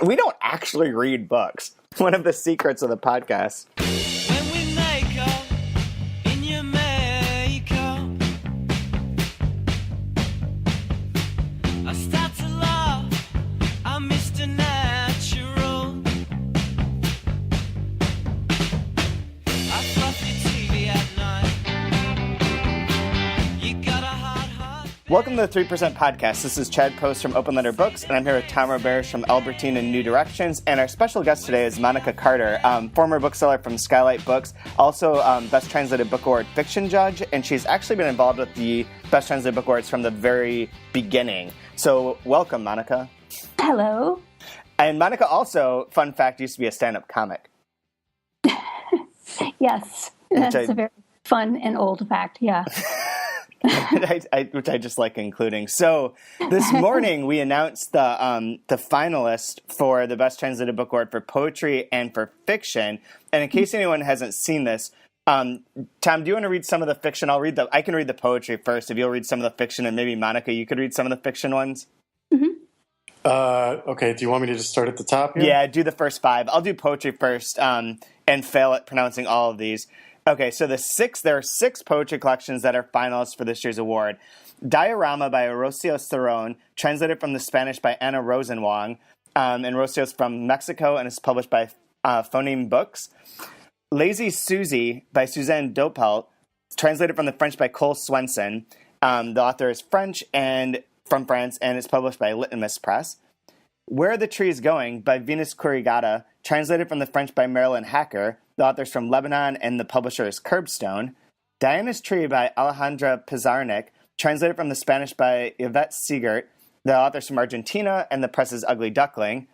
We don't actually read books. One of the secrets of the podcast. When we make up in your makeup, I start to laugh, I'm Mr. Natural. I fluff your TV at night. You got a hot heart. Welcome to the 3% Podcast. This is Chad Post from Open Letter Books, and I'm here with Tom Roberge from Albertine and New Directions. And our special guest today is Monica Carter, former bookseller from Skylight Books, also Best Translated Book Award fiction judge, and she's actually been involved with the Best Translated Book Awards from the very beginning. So welcome, Monica. Hello. And Monica also, fun fact, used to be a stand-up comic. Yes, that's a very fun and old fact, yeah. Which I just like including. So this morning we announced the finalist for the Best Translated Book Award for poetry and for fiction. And in case anyone hasn't seen this, Tom, do you want to read some of the fiction? I can read the poetry first. If you'll read some of the fiction, and maybe Monica, you could read some of the fiction ones. Mm-hmm. Okay. Do you want me to just start at the top here? Yeah, do the first five. I'll do poetry first, and fail at pronouncing all of these. Okay, so there are six poetry collections that are finalists for this year's award. Diorama by Rocio Cerrón, translated from the Spanish by Ana Rosenwang, and Rocio's from Mexico and is published by Phoneme Books. Lazy Susie by Suzanne Dopelt, translated from the French by Cole Swenson. The author is French and from France and is published by Litmus Press. Where Are the Trees Going by Venus Kurigata, translated from the French by Marilyn Hacker. The author's from Lebanon and the publisher is Curbstone. Diana's Tree by Alejandra Pizarnik, translated from the Spanish by Yvette Siegert. The author's from Argentina and the press is Ugly Duckling.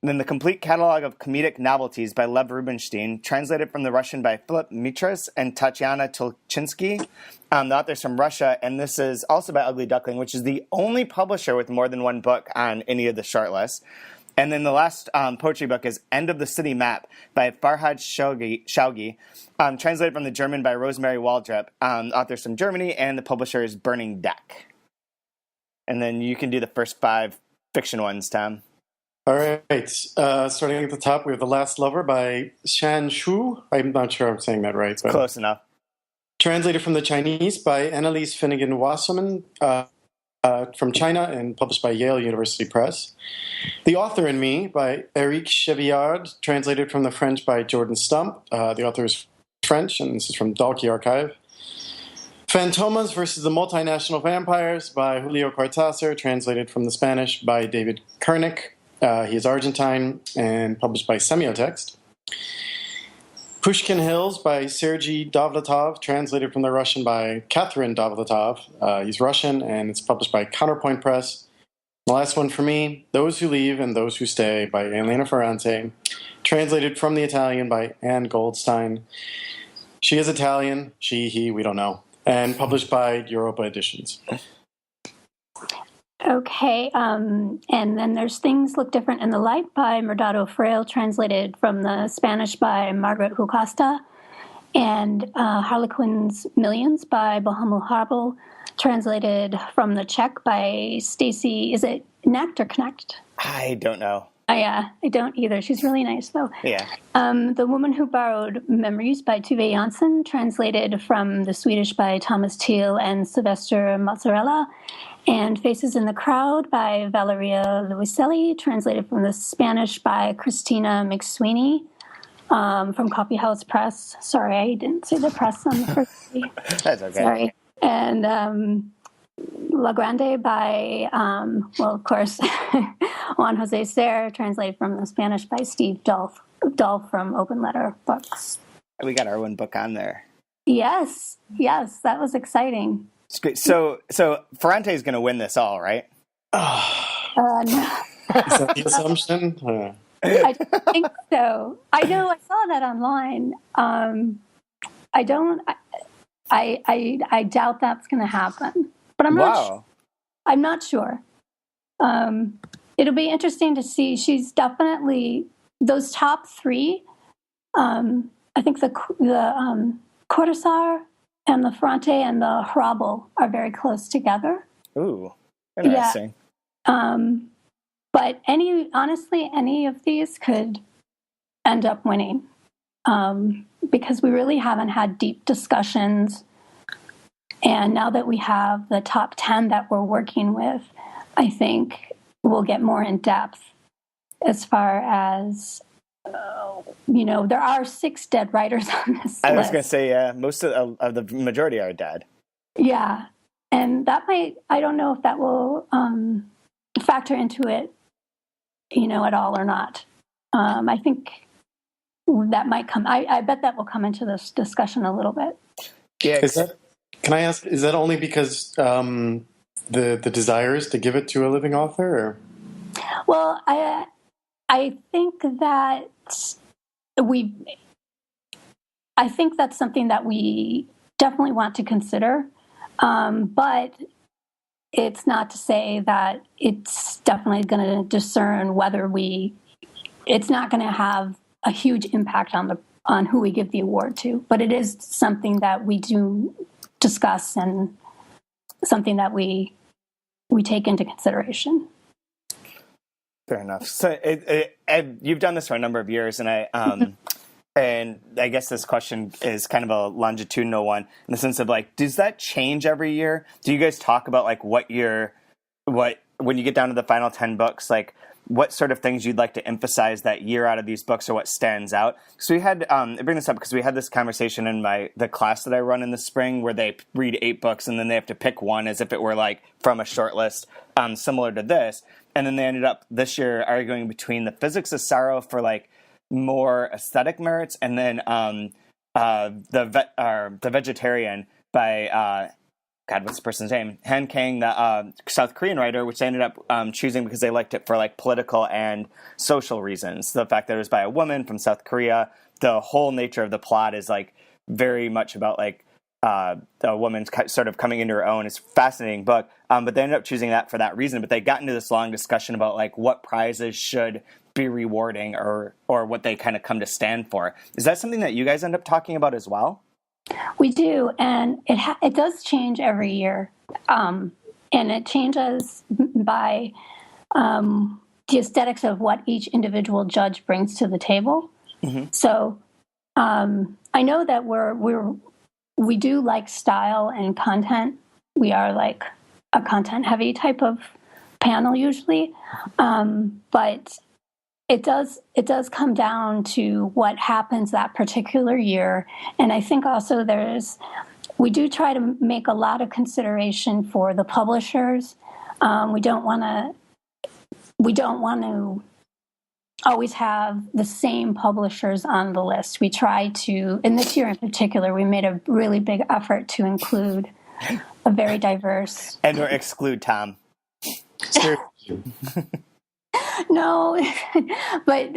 And then The Complete Catalog of Comedic Novelties by Lev Rubinstein, translated from the Russian by Philip Mitras and Tatiana Tolchinsky. The author's from Russia, and this is also by Ugly Duckling, which is the only publisher with more than one book on any of the shortlists. And then the last poetry book is End of the City Map by Farhad Shaugi, translated from the German by Rosemary Waldrop, authors from Germany, and the publisher is Burning Deck. And then you can do the first five fiction ones, Tom. All right. Starting at the top, we have The Last Lover by Shenshu. I'm not sure I'm saying that right. But Close enough. Translated from the Chinese by Annalise Finnegan-Wasserman, from China and published by Yale University Press. The Author and Me by Eric Chevillard, translated from the French by Jordan Stump. The author is French, and this is from Dalkey Archive. Fantomas versus the Multinational Vampires by Julio Cortázar, translated from the Spanish by David Kernick. He is Argentine and published by Semiotext. Pushkin Hills by Sergei Dovlatov, translated from the Russian by Catherine Dovlatov. He's Russian, and it's published by Counterpoint Press. The last one for me, Those Who Leave and Those Who Stay by Elena Ferrante, translated from the Italian by Anne Goldstein. She is Italian, he, we don't know, and published by Europa Editions. Okay, and then there's Things Look Different in the Light by Merdado Fraile, translated from the Spanish by Margaret Hucosta, and Harlequin's Millions by Bohumil Harbel, translated from the Czech by Stacy, is it Knecht or Knecht? I don't know. I don't either. She's really nice, though. Yeah. The Woman Who Borrowed Memories by Tove Jansson, translated from the Swedish by Thomas Thiel and Sylvester Mozzarella, and Faces in the Crowd by Valeria Luiselli, translated from the Spanish by Christina McSweeney, from Coffeehouse Press. Sorry, I didn't say the press on the first page. That's okay. Sorry. And La Grande by, of course, Juan Jose Serre, translated from the Spanish by Steve Dolph from Open Letter Books. We got our one book on there. Yes, that was exciting. It's great. So Ferrante is going to win this all, right? No. Is that the assumption? I don't think so. I know I saw that online. I doubt that's going to happen. But I'm not sure. It'll be interesting to see. She's definitely those top three. I think the Cortázar and the Ferrante and the Hrabal are very close together. Ooh, interesting. Yeah. But honestly, any of these could end up winning, because we really haven't had deep discussions. And now that we have the top 10 that we're working with, I think we'll get more in depth as far as, there are 6 dead writers on this list. I was going to say, yeah, most of the majority are dead. Yeah. And that I don't know if that will factor into it, at all or not. I think that might come. I bet that will come into this discussion a little bit. Yeah. Can I ask, is that only because the desire is to give it to a living author? Or? Well, I think that I think that's something that we definitely want to consider, but it's not to say that it's definitely going to discern whether it's not going to have a huge impact on who we give the award to, but it is something that we do discuss and something that we take into consideration. Fair enough. So you've done this for a number of years, and and I guess this question is kind of a longitudinal one in the sense of does that change every year? Do you guys talk about when you get down to the final 10 books, what sort of things you'd like to emphasize that year out of these books, or what stands out? So we had, I bring this up because we had this conversation in the class that I run in the spring where they read 8 books and then they have to pick one as if it were from a short list, similar to this. And then they ended up this year arguing between The Physics of Sorrow for more aesthetic merits, and then the Vegetarian by God, what's the person's name? Han Kang, the South Korean writer, which they ended up choosing because they liked it for political and social reasons. The fact that it was by a woman from South Korea, the whole nature of the plot is very much about a woman sort of coming into her own. It's a fascinating book, but they ended up choosing that for that reason. But they got into this long discussion about what prizes should be rewarding or what they kind of come to stand for. Is that something that you guys end up talking about as well? We do, and it does change every year, and it changes by the aesthetics of what each individual judge brings to the table. Mm-hmm. So I know that we do like style and content. We are a content-heavy type of panel usually, but it does come down to what happens that particular year. And I think also we do try to make a lot of consideration for the publishers. We don't want to always have the same publishers on the list. We try to, and this year in particular, we made a really big effort to include a very diverse. And or exclude Tom. No, but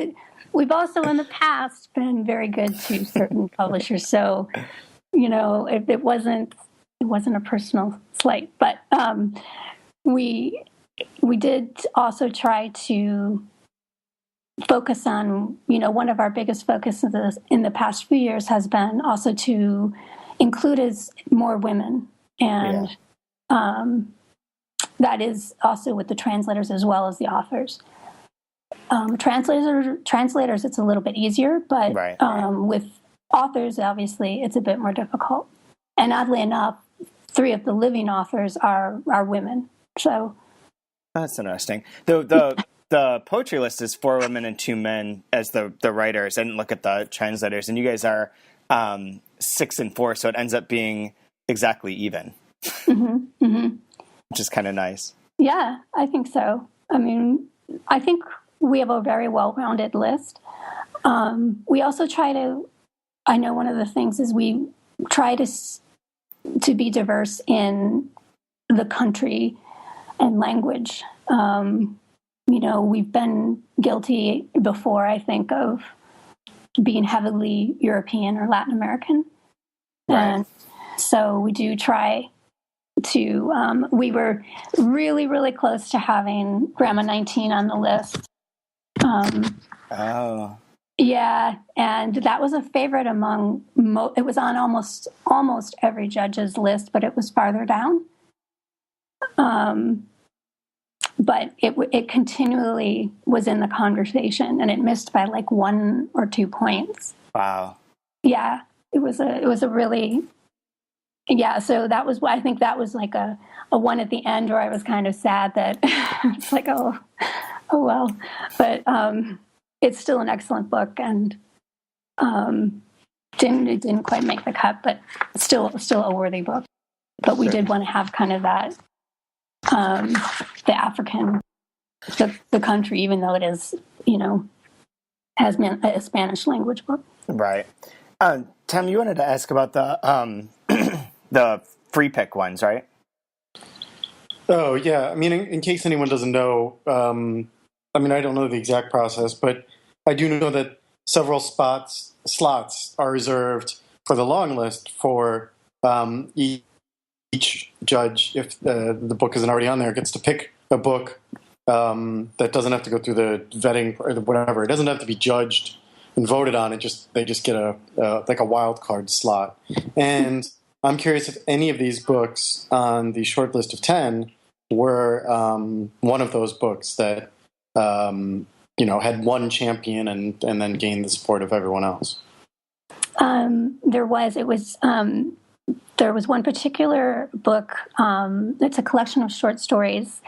we've also in the past been very good to certain publishers. So, if it wasn't a personal slight, but we did also try to focus on, one of our biggest focuses in the past few years has been also to include more women, and that is also with the translators as well as the authors. Translators, it's a little bit easier, but right. With authors, obviously, it's a bit more difficult. And oddly enough, 3 of the living authors are women. So that's interesting. The poetry list is 4 women and 2 men as the writers. I didn't look at the translators, and you guys are 6 and 4, so it ends up being exactly even, which is kind of nice. Yeah, I think so. I mean, I think we have a very well-rounded list. We also I know one of the things is we try to be diverse in the country and language. We've been guilty before, I think, of being heavily European or Latin American. Right. And so we do try to, we were really, really close to having Grandma 19 on the list. Yeah, and that was a favorite among, it was on almost every judge's list, but it was farther down. but it continually was in the conversation, and it missed by like 1 or 2 points. Wow. Yeah, it was a really, yeah. So that was, I think that was like a one at the end where I was kind of sad that it's like, oh well, but it's still an excellent book, and it didn't quite make the cut, but still a worthy book. But we did want to have kind of that the African, the country, even though it is, has been a Spanish language book. Right. Tim, you wanted to ask about the the free pick ones, right? Oh, yeah. I mean, in case anyone doesn't know, I don't know the exact process, but I do know that several slots are reserved for the long list for each judge, if the book isn't already on there, gets to pick a book that doesn't have to go through the vetting or whatever. It doesn't have to be judged and voted on. They just get a wild card slot. And I'm curious if any of these books on the short list of 10 were one of those books that had one champion and then gained the support of everyone else. There was one particular book. It's a collection of short stories,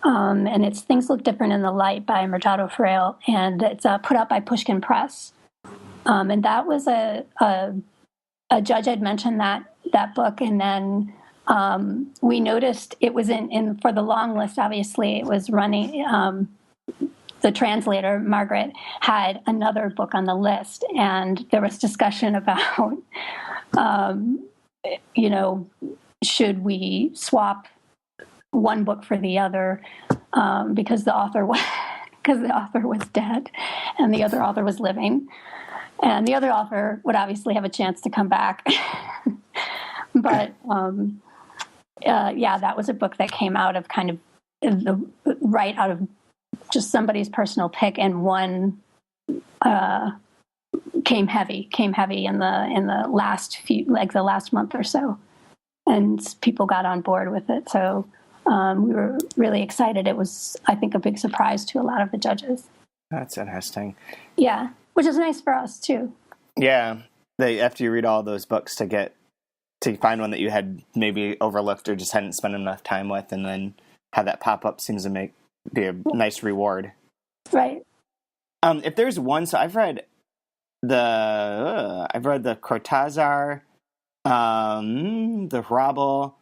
and it's Things Look Different in the Light by Mercado Frail, and it's put out by Pushkin Press. And that was a judge had mentioned that book, and then we noticed it was in for the long list. Obviously, it was running. The translator, Margaret, had another book on the list, and there was discussion about, should we swap one book for the other, because the author was dead and the other author was living, and the other author would obviously have a chance to come back. But that was a book that came out of kind of right out of just somebody's personal pick, and one came heavy in the last few, like the last month or so, and people got on board with it. So we were really excited. It was, I think, a big surprise to a lot of the judges. That's interesting. Yeah, which is nice for us too. Yeah, after you read all those books to find one that you had maybe overlooked or just hadn't spent enough time with, and then have that pop up seems to be a nice reward. Right. If there's one, so I've read the Cortázar, the Rabel,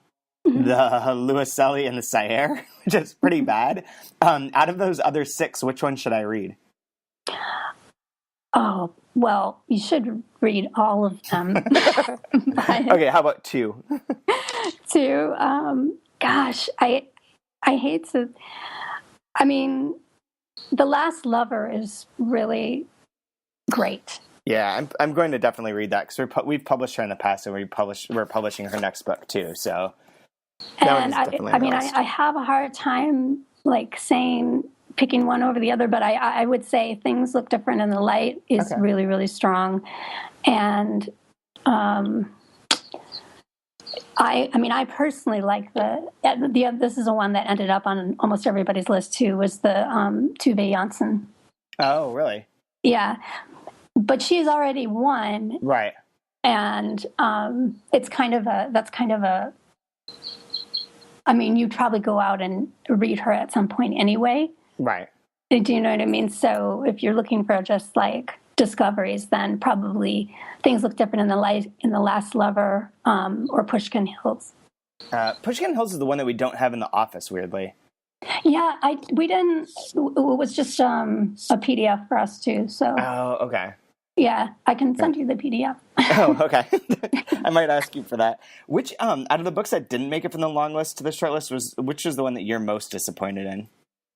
the Luiselli, and the Si&acirc, which is pretty bad. Out of those other 6, which one should I read? Oh, well, you should read all of them. Okay, how about 2? 2, gosh, I hate to. I mean, The Last Lover is really great. Yeah, I'm going to definitely read that because we've published her in the past, and we're publishing her next book too. So, and I have a hard time picking one over the other, but I would say Things Look Different in the Light is really, really strong, and I personally like this is the one that ended up on almost everybody's list too, was the Tove Jansson. Oh, really? Yeah. But she's already won. Right. And that's kind of a, you'd probably go out and read her at some point anyway. Right. Do you know what I mean? So if you're looking for just discoveries, then probably Things Look Different in the Light, in The Last Lover, or Pushkin Hills. Pushkin Hills is the one that we don't have in the office, weirdly. Yeah, we didn't. It was just a PDF for us too. So. Oh, okay. Yeah, I can send you the PDF. Oh, okay. I might ask you for that. Which out of the books that didn't make it from the long list to the short list which was the one that you're most disappointed in?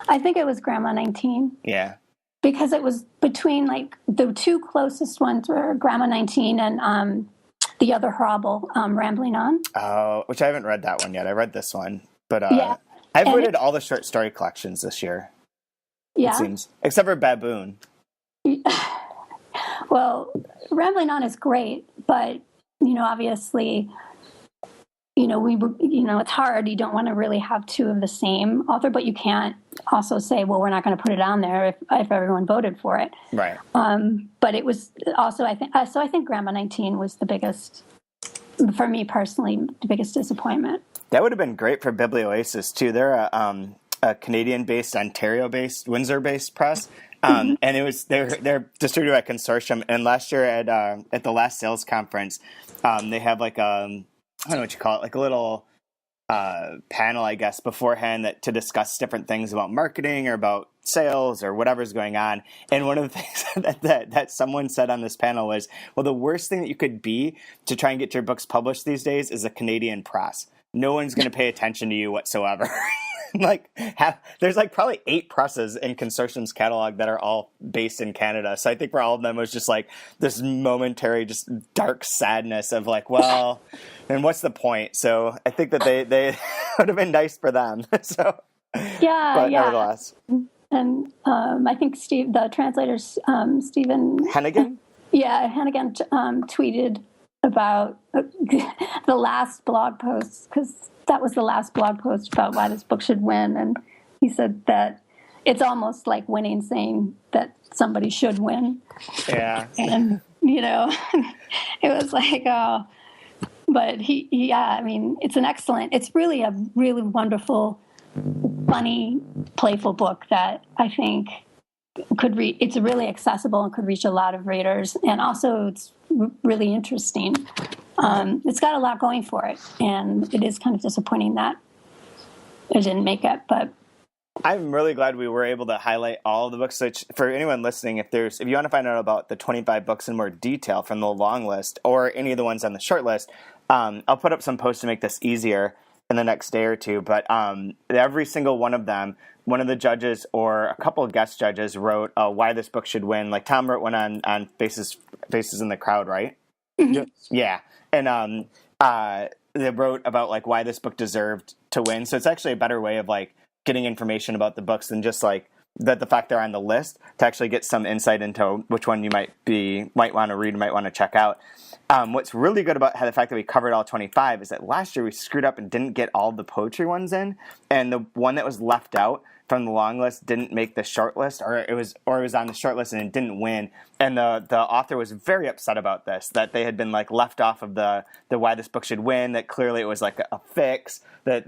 I think it was Grandma 19. Yeah. Because it was between the 2 closest ones were Grandma 19 and the other Horrible, Rambling On. Oh, which I haven't read that one yet. I read this one, but I've read all the short story collections this year. Yeah, it seems, except for Baboon. Well, Rambling On is great, but obviously, it's hard. You don't want to really have two of the same author, but you can't also say, well, we're not going to put it on there if everyone voted for it. Right. But it was also, I think Grandma 19 was the biggest, for me personally, the biggest disappointment. That would have been great for Biblioasis too. They're a Canadian-based, Ontario-based, Windsor-based press. And they're distributed by Consortium. And last year at the last sales conference, they have like I don't know what you call it, like a little panel, I guess, beforehand to discuss different things about marketing or about sales or whatever's going on. And one of the things that someone said on this panel was, well, the worst thing that you could be to try and get your books published these days is a Canadian press. No one's going to pay attention to you whatsoever. There's like probably 8 presses in Consortium's catalog that are all based in Canada. So I think for all of them, it was just like this momentary, just dark sadness of like, well, then what's the point? So I think that they would have been nice for them. So yeah. Nevertheless. And I think the translator, Stephen Hennigan? Yeah, Hennigan tweeted about the last blog post, because that was the last blog post about why this book should win. And he said that it's almost like winning, saying that somebody should win. Yeah. And, it was like, oh, but it's really a really wonderful, funny, playful book that I think it's really accessible and could reach a lot of readers. And also it's really interesting. It's got a lot going for it, and it is kind of disappointing that it didn't make it. But I'm really glad we were able to highlight all of the books. So for anyone listening, if you want to find out about the 25 books in more detail from the long list or any of the ones on the short list, I'll put up some posts to make this easier in the next day or two. But every single one of them, one of the judges or a couple of guest judges wrote why this book should win. Like Tom wrote one on Faces in the Crowd, right? Yes. Yeah. And they wrote about like why this book deserved to win. So it's actually a better way of like getting information about the books than just like the fact they're on the list, to actually get some insight into which one you might want to read, might want to check out. What's really good about the fact that we covered all 25 is that last year we screwed up and didn't get all the poetry ones in, and the one that was left out from the long list didn't make the short list, or it was on the short list and it didn't win. And the author was very upset about this, that they had been like left off of the why this book should win, that clearly it was like a fix, that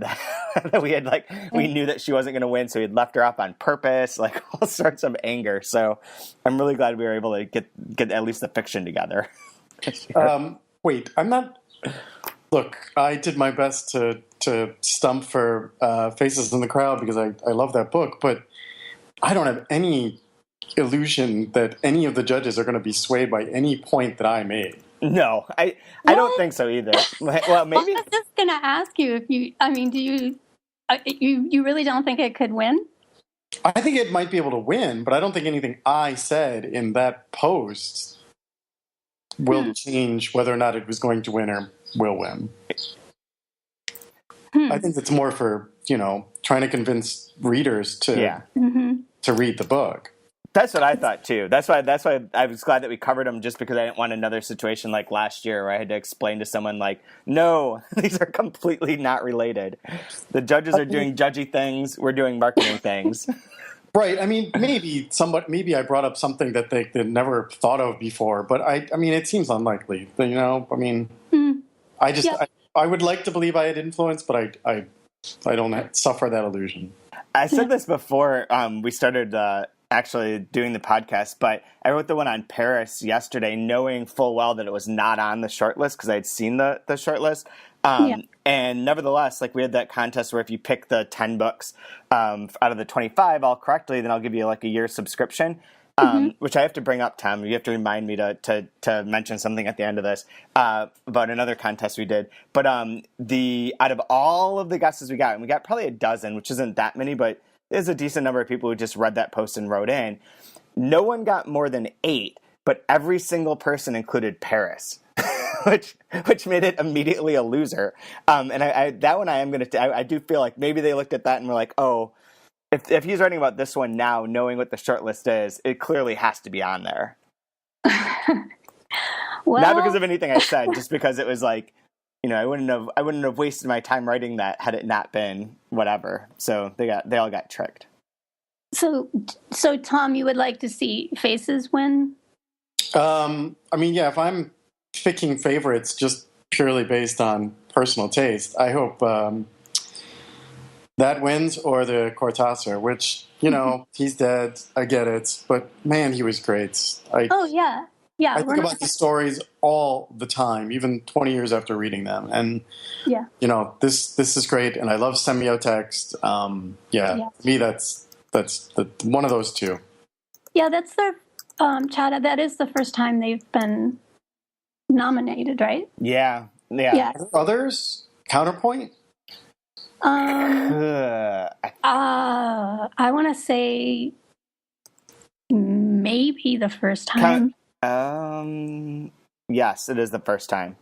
we had like, we knew that she wasn't going to win, so we had left her off on purpose, like all sorts of anger. So I'm really glad we were able to get at least the fiction together. Wait, I'm not. Look, I did my best to stump for Faces in the Crowd because I love that book, but I don't have any illusion that any of the judges are going to be swayed by any point that I made. No, I don't think so either. Well, maybe. I was just going to ask you do you really don't think it could win? I think it might be able to win, but I don't think anything I said in that post will change whether or not it was going to win or will win. I think it's more for, trying to convince readers to read the book. That's what I thought too. That's why I was glad that we covered them, just because I didn't want another situation like last year where I had to explain to someone like, no, these are completely not related. The judges are doing judgy things. We're doing marketing things. Right. I mean, maybe I brought up something that they never thought of before, but I mean, it seems unlikely. I would like to believe I had influence, but I don't suffer that illusion. I said this before we started actually doing the podcast, but I wrote the one on Paris yesterday, knowing full well that it was not on the short list because I'd seen the short list. And nevertheless, like we had that contest where if you pick the 10 books out of the 25 all correctly, then I'll give you like a year subscription, which I have to bring up, Tom. You have to remind me to mention something at the end of this about another contest we did. But out of all of the guesses we got, and we got probably a dozen, which isn't that many, but there's a decent number of people who just read that post and wrote in. No one got more than 8, but every single person included Paris. which made it immediately a loser. And that one I do feel like maybe they looked at that and were like, oh, if he's writing about this one now, knowing what the short list is, it clearly has to be on there. Well, not because of anything I said, just because it was like, I wouldn't have wasted my time writing that had it not been whatever. So they all got tricked. So Tom, you would like to see Faces win? If I'm picking favorites just purely based on personal taste, I hope that wins, or the Cortázar, which, he's dead. I get it. But man, he was great. Oh, yeah. Yeah. I think about these stories all the time, even 20 years after reading them. And, this is great. And I love semiotext. To me, that's one of those two. Yeah, that's their, Chada, that is the first time they've been nominated, right? Yeah. Yeah. Others? Counterpoint? I want to say maybe the first time. Yes, it is the first time.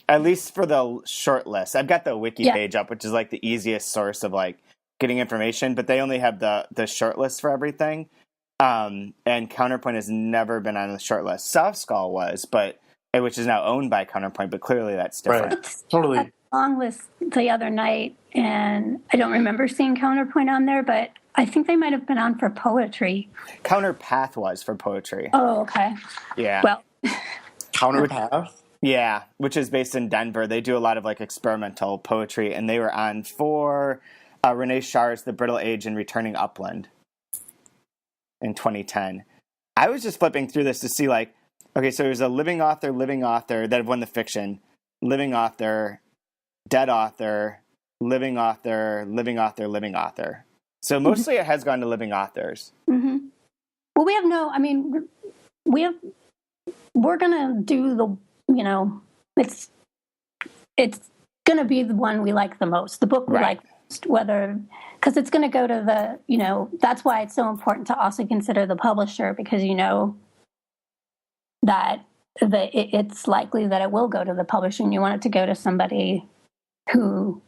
At least for the short list. I've got the wiki page up, which is like the easiest source of like getting information, but they only have the short list for everything. And Counterpoint has never been on the short list. Soft Skull was, which is now owned by Counterpoint, but clearly that's different. Right. Totally. Long list the other night, and I don't remember seeing Counterpoint on there, but I think they might have been on for poetry. Counterpath was for poetry. Oh, okay. Yeah. Well, Counterpath? Yeah, which is based in Denver. They do a lot of like experimental poetry, and they were on for Renee Schar's The Brittle Age and Returning Upland in 2010. I was just flipping through this to see so there's a living author that have won the fiction, living author, dead author, living author, living author, living author. So mostly it has gone to living authors. Mm-hmm. Well, we're going to do it's going to be the one we like the most, the book we like most, because it's going to go to that's why it's so important to also consider the publisher, because that it's likely that it will go to the publisher, and you want it to go to somebody who,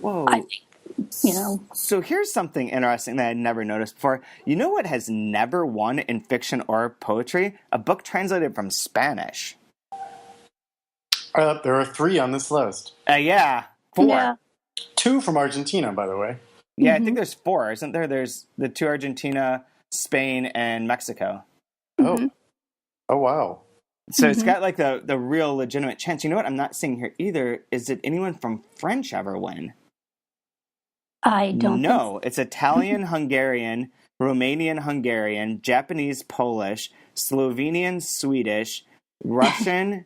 I think, So here's something interesting that I'd never noticed before. You know what has never won in fiction or poetry? A book translated from Spanish. There are 3 on this list. 4. Yeah. 2 from Argentina, by the way. Yeah, I think there's 4, isn't there? There's the 2 Argentina, Spain, and Mexico. Mm-hmm. Oh, wow. So it's got like the real legitimate chance. You know what I'm not seeing here either? Is did anyone from French ever win? I don't know. It's Italian, Hungarian, Romanian, Hungarian, Japanese, Polish, Slovenian, Swedish, Russian,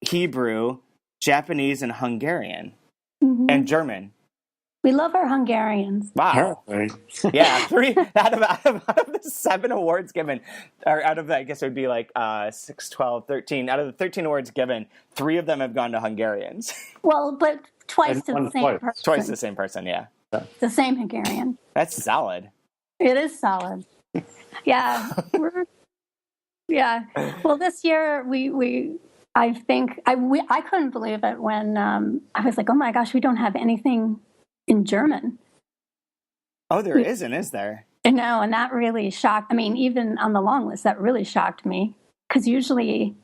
Hebrew, Japanese, and Hungarian. And German. We love our Hungarians. Wow. Yeah, 3 out of the 7 awards given, or out of that, I guess it would be like 6, 12, 13. Out of the 13 awards given, 3 of them have gone to Hungarians. Well, but twice to the same person. Twice the same person, yeah. The same Hungarian. That's solid. It is solid. Yeah. Well, this year I think I couldn't believe it when I was like, oh my gosh, we don't have anything in German. Oh, there isn't, is there? No, and that really shocked. I mean, even on the long list, that really shocked me, because usually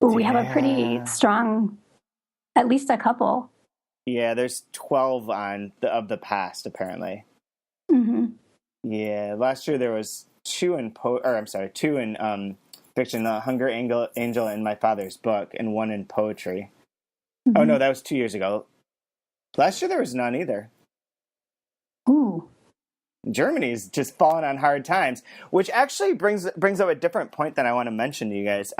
we have a pretty strong, at least a couple. Yeah, there's 12 of the past apparently. Mm-hmm. Yeah, last year there was 2 in fiction, Hunger Angel in My Father's Book, and 1 in poetry. Mm-hmm. Oh no, that was 2 years ago. Last year there was none either. Ooh. Germany's just fallen on hard times, which actually brings up a different point that I want to mention to you guys.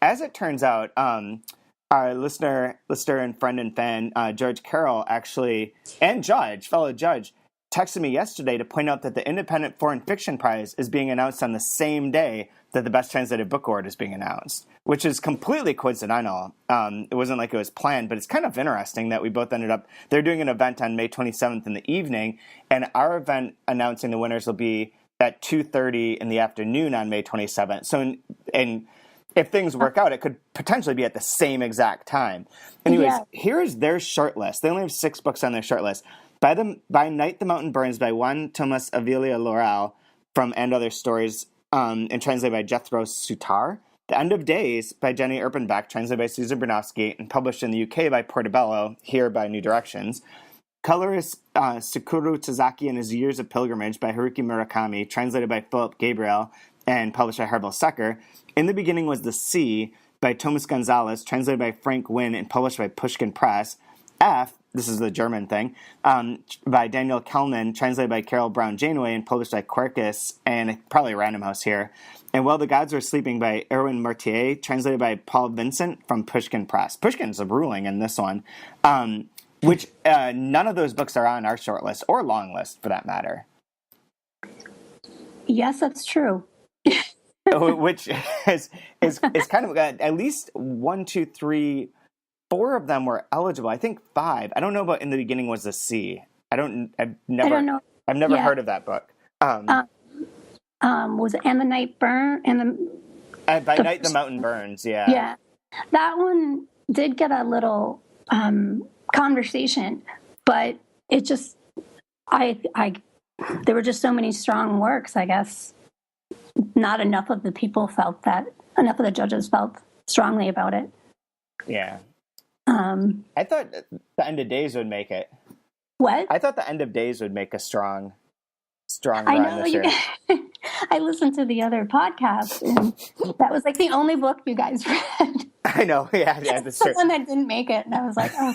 As it turns out, our listener and friend and fan, George Carroll, actually, and fellow judge, texted me yesterday to point out that the Independent Foreign Fiction Prize is being announced on the same day that the Best Translated Book Award is being announced, which is completely coincidental. It wasn't like it was planned, but it's kind of interesting that we both ended up, they're doing an event on May 27th in the evening, and our event announcing the winners will be at 2:30 in the afternoon on May 27th. So, and if things work out, it could potentially be at the same exact time. Anyways, Here is their short list. They only have 6 books on their short list. By Night the Mountain Burns by Juan Tomas Avila Loral from And Other Stories, and translated by Jethro Sutar. The End of Days by Jenny Erpenbeck, translated by Susan Bernowski, and published in the UK by Portobello, here by New Directions. Colorist Sakura Tazaki and His Years of Pilgrimage by Haruki Murakami, translated by Philip Gabriel, and published by Harville Secker. In the Beginning Was the Sea by Thomas Gonzalez, translated by Frank Wynne, and published by Pushkin Press. F, this is the German thing, by Daniel Kellman, translated by Carol Brown Janeway, and published by Quercus, and probably Random House here. And While the Gods Were Sleeping by Erwin Mortier, translated by Paul Vincent from Pushkin Press. Pushkin's ruling in this one, which none of those books are on our short list, or long list, for that matter. Yes, that's true. Which is kind of, at least 1, 2, 3... 4 of them were eligible. I think 5. I don't know about In the Beginning Was the Sea. I've never know. I've never heard of that book. Was it And the Night Burn? By Night the Mountain Burns. Yeah. Yeah, that one did get a little conversation, but it just there were just so many strong works. I guess not enough of the people felt that. Enough of the judges felt strongly about it. Yeah. I thought The End of Days would make it. What? I thought The End of Days would make a strong I run know this year. I listened to the other podcast, and that was like the only book you guys read. I know. Yeah, that's true. Someone that didn't make it, and I was like, oh,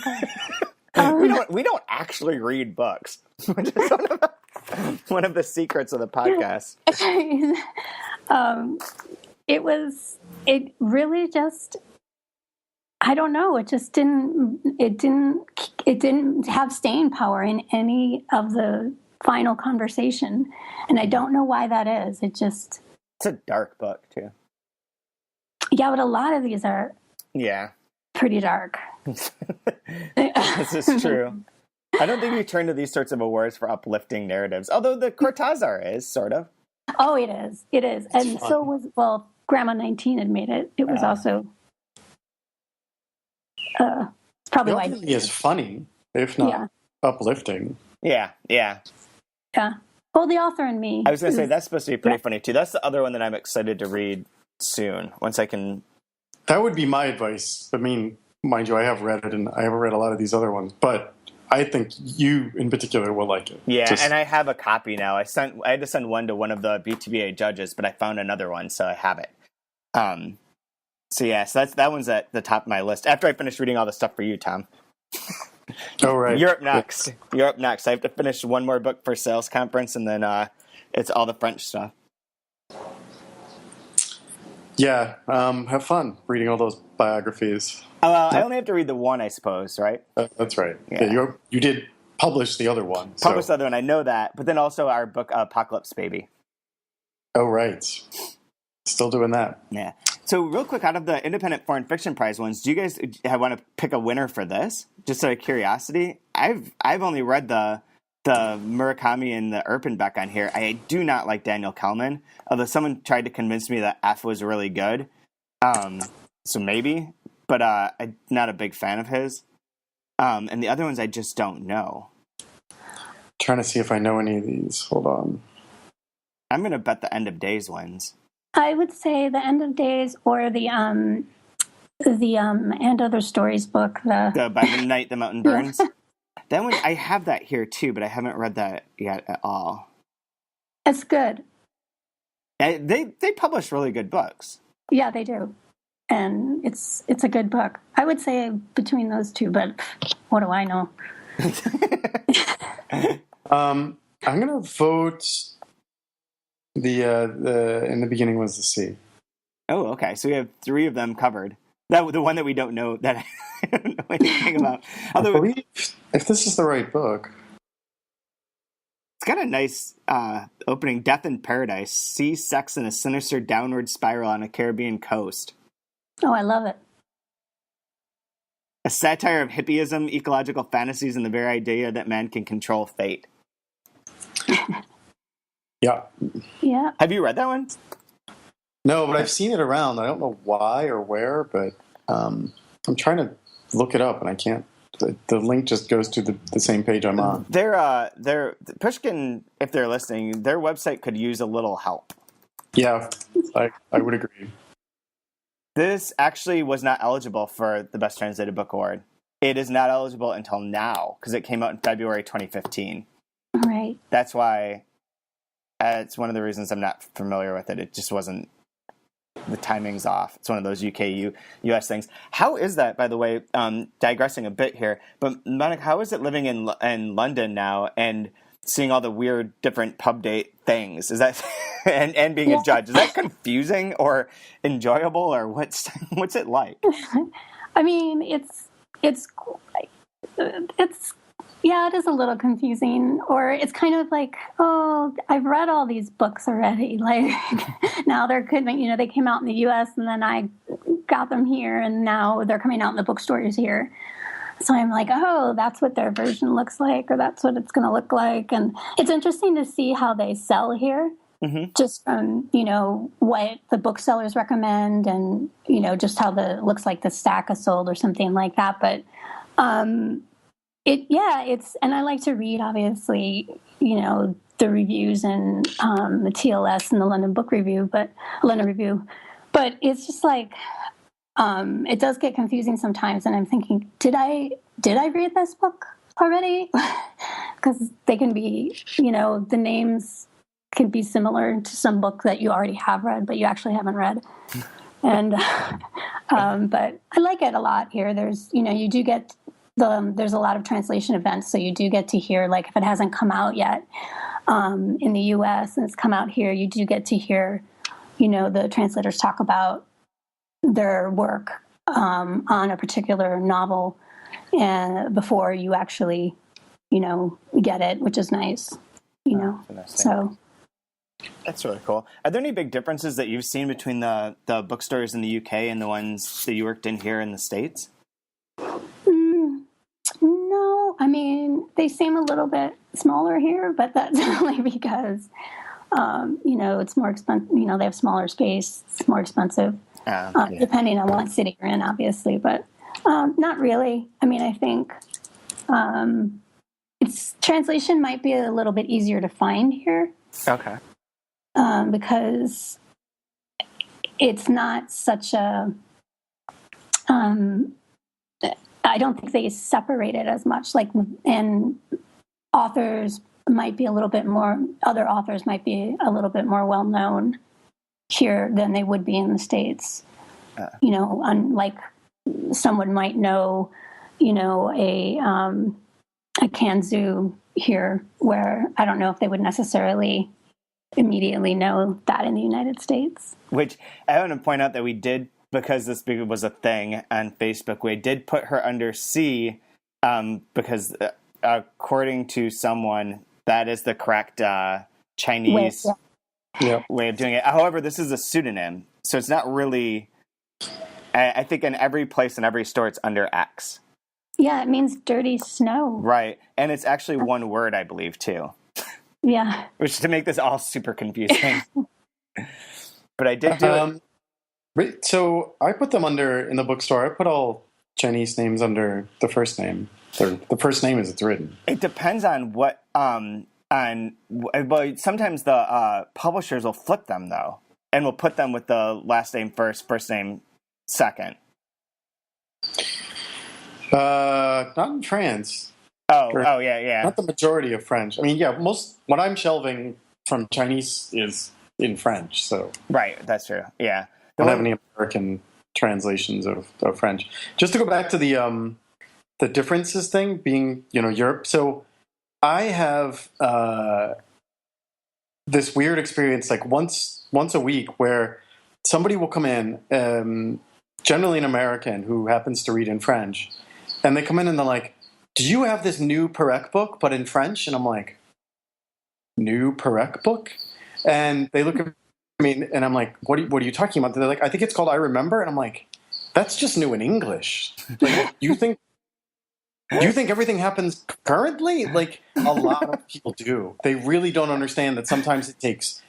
okay. We don't actually read books, which is one of the secrets of the podcast. It really just, I don't know. It just didn't have staying power in any of the final conversation. And I don't know why that is. It's a dark book too. Yeah, but a lot of these are pretty dark. This is true. I don't think we turn to these sorts of awards for uplifting narratives, although the Cortázar is, sort of. Oh, it is. It is. And so was, Grandma 19 had made it. It was also... it's probably why it's funny, if not uplifting. Yeah. Well, The Author and Me. I was going to say, that's supposed to be pretty funny, too. That's the other one that I'm excited to read soon, once I can... That would be my advice. I mean, mind you, I have read it, and I haven't read a lot of these other ones, but I think you, in particular, will like it. Yeah, and I have a copy now. I had to send one to one of the BTBA judges, but I found another one, so I have it. So that one's at the top of my list. After I finish reading all the stuff for you, Tom. Oh, right. You're up next. I have to finish one more book for sales conference, and then it's all the French stuff. Yeah, have fun reading all those biographies. Well, I only have to read the one, I suppose, right? That's right. Yeah, you did publish the other one. Publish the other one, I know that. But then also our book, Apocalypse Baby. Oh, right. Still doing that. Yeah. So real quick, out of the Independent Foreign Fiction Prize ones, do you guys want to pick a winner for this? Just out of curiosity. I've only read the Murakami and the Erpenbeck on here. I do not like Daniel Kellman, although someone tried to convince me that F was really good. So maybe, but I'm not a big fan of his. And the other ones I just don't know. Trying to see if I know any of these. Hold on. I'm going to bet The End of Days wins. I would say The End of Days or the And Other Stories book. By the Night the Mountain Burns. Yeah. That one, I have that here too, but I haven't read that yet at all. It's good. They publish really good books. Yeah, they do. And it's a good book. I would say between those two, but what do I know? I'm going to vote the In the Beginning Was the Sea. Oh, okay. So we have 3 of them covered. The one that we don't know, that I don't know anything about. Although, I believe, if this is the right book. It's got a nice opening. Death in Paradise. Sea, sex, and a sinister downward spiral on a Caribbean coast. Oh, I love it. A satire of hippieism, ecological fantasies, and the very idea that man can control fate. Yeah. Have you read that one? No, but I've seen it around. I don't know why or where, but I'm trying to look it up, and I can't. The link just goes to the same page I'm on. They're Pushkin, if they're listening, their website could use a little help. Yeah, I would agree. This actually was not eligible for the Best Translated Book Award. It is not eligible until now because it came out in February 2015. Right. That's why it's one of the reasons I'm not familiar with it. It just wasn't, the timing's off. It's one of those US things. How is that, by the way, digressing a bit here, but Monica, how is it living in London now and seeing all the weird different pub date things? Is that and being a judge, is that confusing or enjoyable, or what's it like? I mean, it's yeah, it is a little confusing, or it's kind of like, oh, I've read all these books already. Like now they came out in the US and then I got them here and now they're coming out in the bookstores here. So I'm like, oh, that's what their version looks like, or that's what it's going to look like. And it's interesting to see how they sell here, just from, what the booksellers recommend and, just how looks like the stack is sold or something like that. But, and I like to read, obviously, the reviews and the TLS and the London Review, but it's just like, it does get confusing sometimes, and I'm thinking, did I read this book already? Because they can be, the names can be similar to some book that you already have read, but you actually haven't read. And but I like it a lot here. There's, you do get there's a lot of translation events, so you do get to hear, like, if it hasn't come out yet in the U.S. and it's come out here, you do get to hear, the translators talk about their work on a particular novel before you actually, get it, which is nice, So that's really cool. Are there any big differences that you've seen between the bookstores in the UK and the ones that you worked in here in the States? No, I mean, they seem a little bit smaller here, but that's only because, it's more expensive. They have smaller space. It's more expensive, depending on what city you're in, obviously. But not really. I mean, I think translation might be a little bit easier to find here. Okay. Because it's not such a. I don't think they separate it as much. And authors might be a little bit more. Other authors might be a little bit more well known here than they would be in the States. Unlike someone might know, a Kanzu here, where I don't know if they would necessarily immediately know that in the United States. Which I want to point out that we did, because this was a thing on Facebook, we did put her under C because according to someone, that is the correct Chinese way of doing it. However, this is a pseudonym, so it's not really... I think in every place, in every store, it's under X. Yeah, it means dirty snow. Right, and it's actually one word, I believe, too. Yeah. Which to make this all super confusing. But I did do it. So I put them in the bookstore, I put all Chinese names under the first name. The first name as it's written. It depends on what, but sometimes the publishers will flip them, though, and will put them with the last name first name second. Not in France. Oh, yeah. Not the majority of French. I mean, most what I'm shelving from Chinese is in French, so. Right, that's true, yeah. I don't have any American translations of French. Just to go back to the differences thing, being, Europe. So I have this weird experience, like once a week, where somebody will come in, generally an American who happens to read in French, and they come in and they're like, "Do you have this new Perec book, but in French?" And I'm like, "New Perec book?" And they look at me, and I'm like, what are you talking about? They're like, "I think it's called I Remember." And I'm like, "That's just new in English. Like, you think everything happens currently?" Like, a lot of people do. They really don't understand that sometimes it takes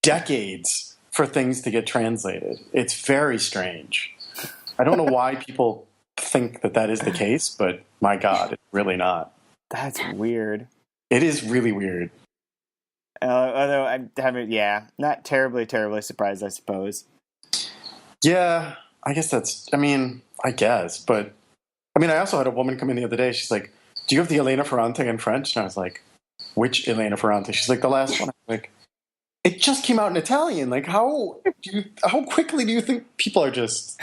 decades for things to get translated. It's very strange. I don't know why people think that is the case, but my God, it's really not. That's weird. It is really weird. Although I haven't, not terribly surprised, I suppose. Yeah, I guess that's, I guess, but I also had a woman come in the other day. She's like, do you have the Elena Ferrante in French? And I was like, which Elena Ferrante? She's like, the last one. I'm like, it just came out in Italian. Like, how quickly do you think people are just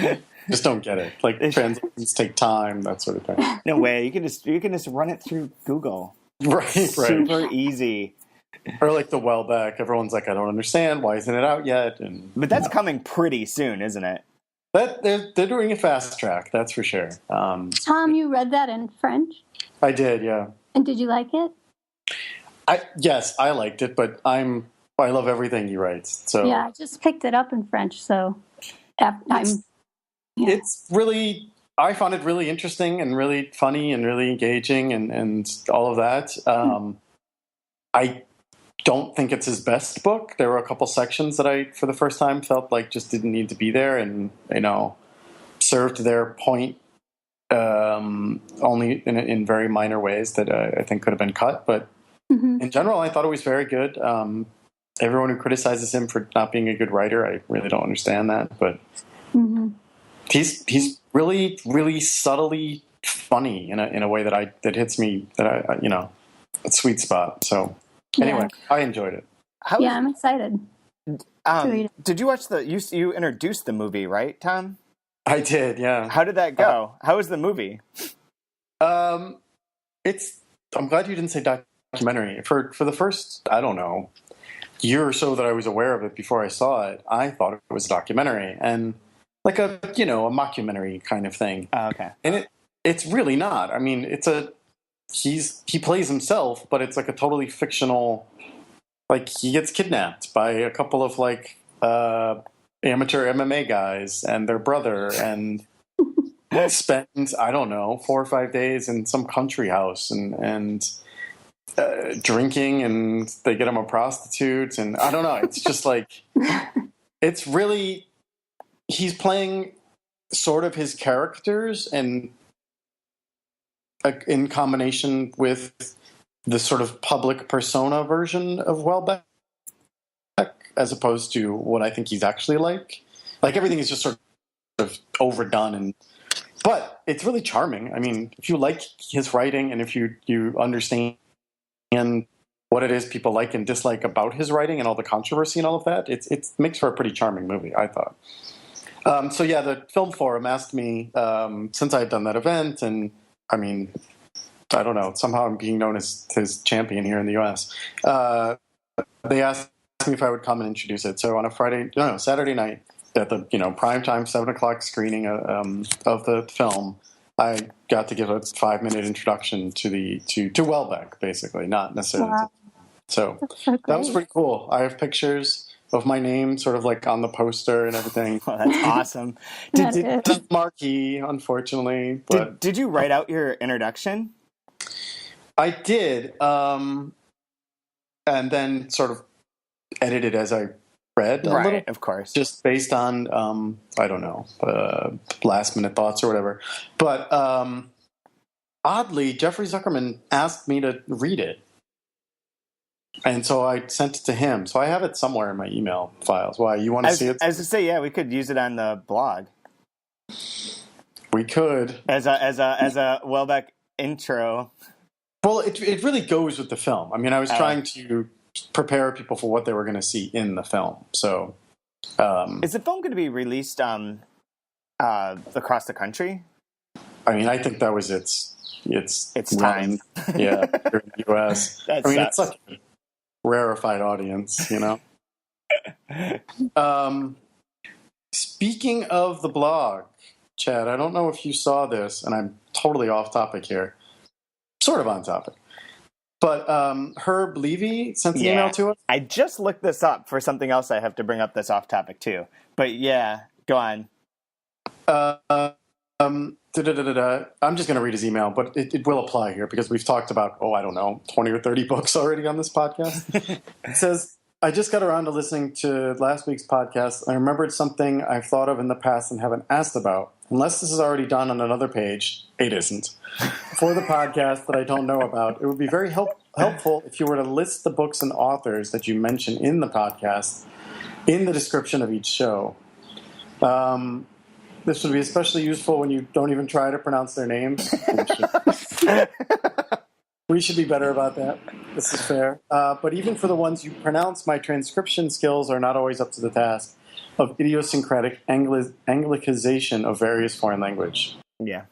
don't get it? Like, translations take time, that sort of thing. No way. You can just run it through Google. Right. Super easy. Or like the Welbeck. Everyone's like, I don't understand. Why isn't it out yet? But that's coming pretty soon, isn't it? They're doing a fast track, that's for sure. Tom, you read that in French? I did, yeah. And did you like it? Yes, I liked it, but I love everything he writes. So yeah, I just picked it up in French, so it's really, I found it really interesting and really funny and really engaging and all of that. I don't think it's his best book. There were a couple sections that I, for the first time, felt like just didn't need to be there, and served their point only in very minor ways that I think could have been cut. But in general, I thought it was very good. Everyone who criticizes him for not being a good writer, I really don't understand that. But he's really, really subtly funny in a way that hits me, a sweet spot. So anyway, I enjoyed it. I'm excited. Did you watch you introduced the movie, right, Tom? I did, yeah. How did that go? How was the movie? I'm glad you didn't say documentary. For the first, I don't know, year or so that I was aware of it before I saw it, I thought it was a documentary and like a mockumentary kind of thing. Oh, okay. And it's really not. I mean, he plays himself, but it's like a totally fictional, like he gets kidnapped by a couple of like amateur MMA guys and their brother and spends, I don't know, 4 or 5 days in some country house and drinking, and they get him a prostitute, and I don't know. It's just like, it's really, he's playing sort of his characters and in combination with the sort of public persona version of Welbeck, as opposed to what I think he's actually like. Like everything is just sort of overdone, but it's really charming. I mean, if you like his writing and if you understand what it is people like and dislike about his writing and all the controversy and all of that, it makes for a pretty charming movie, I thought. The Film Forum asked me, since I had done that event, and I mean, I don't know, somehow I'm being known as his champion here in the U.S. They asked me if I would come and introduce it. So on a Saturday night at the primetime 7:00 screening of the film, I got to give a 5-minute introduction to Welbeck, basically, not necessarily. Wow. So that was pretty cool. I have pictures of my name sort of like on the poster and everything. Oh, that's awesome. Did Marquee, unfortunately. But did you write out your introduction? I did, and then sort of edited as I read. A little, of course. Just based on, I don't know, last minute thoughts or whatever. But oddly, Jeffrey Zuckerman asked me to read it. And so I sent it to him. So I have it somewhere in my email files. Why, you want to see it? As to say, yeah, we could use it on the blog. We could. As a Welbeck intro. Well, it really goes with the film. I mean, I was trying to prepare people for what they were going to see in the film. So, is the film going to be released across the country? I mean, I think that was its time. Yeah, here in the U.S. It's such a rarefied audience, Speaking of the blog, Chad, I don't know if you saw this, and I'm totally off topic here. Sort of on topic. But Herb Levy sent an email to us. I just looked this up for something else I have to bring up that's off topic too. But yeah, go on. I'm just going to read his email, but it will apply here because we've talked about, 20 or 30 books already on this podcast. It says, I just got around to listening to last week's podcast. I remembered something I've thought of in the past and haven't asked about. Unless this is already done on another page, it isn't. For the podcast that I don't know about, it would be very helpful if you were to list the books and authors that you mention in the podcast in the description of each show. This would be especially useful when you don't even try to pronounce their names. We should be better about that. This is fair. But even for the ones you pronounce, my transcription skills are not always up to the task of idiosyncratic Anglicization of various foreign language. Yeah.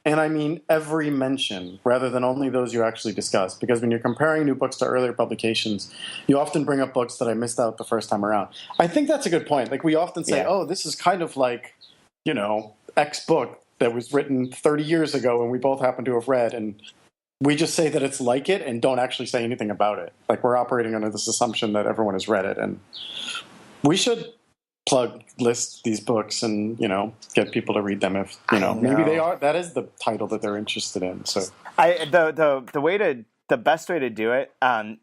And I mean every mention, rather than only those you actually discuss. Because when you're comparing new books to earlier publications, you often bring up books that I missed out the first time around. I think that's a good point. Like, we often say, oh, this is kind of like, X book that was written 30 years ago and we both happen to have read, and we just say that it's like it and don't actually say anything about it. Like, we're operating under this assumption that everyone has read it, and we should list these books and, get people to read them if, maybe that is the title that they're interested in. So the best way to do it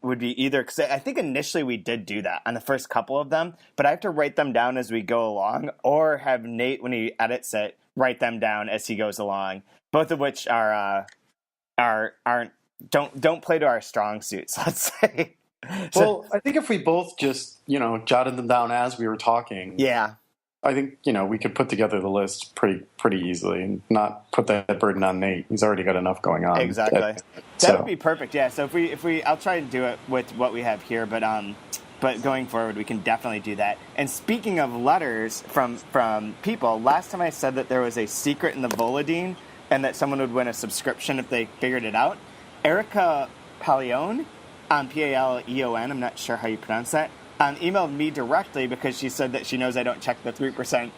would be either, because I think initially we did do that on the first couple of them, but I have to write them down as we go along, or have Nate, when he edits it, write them down as he goes along. Both of which don't play to our strong suits, let's say. Well, I think if we both just, jotted them down as we were talking. Yeah. I think, we could put together the list pretty easily and not put that burden on Nate. He's already got enough going on. Exactly. That would be perfect. Yeah. So if we I'll try to do it with what we have here, but going forward, we can definitely do that. And speaking of letters from people, last time I said that there was a secret in the Volodine and that someone would win a subscription if they figured it out. Erica Paleon, Paleon, I'm not sure how you pronounce that, emailed me directly because she said that she knows I don't check the 3%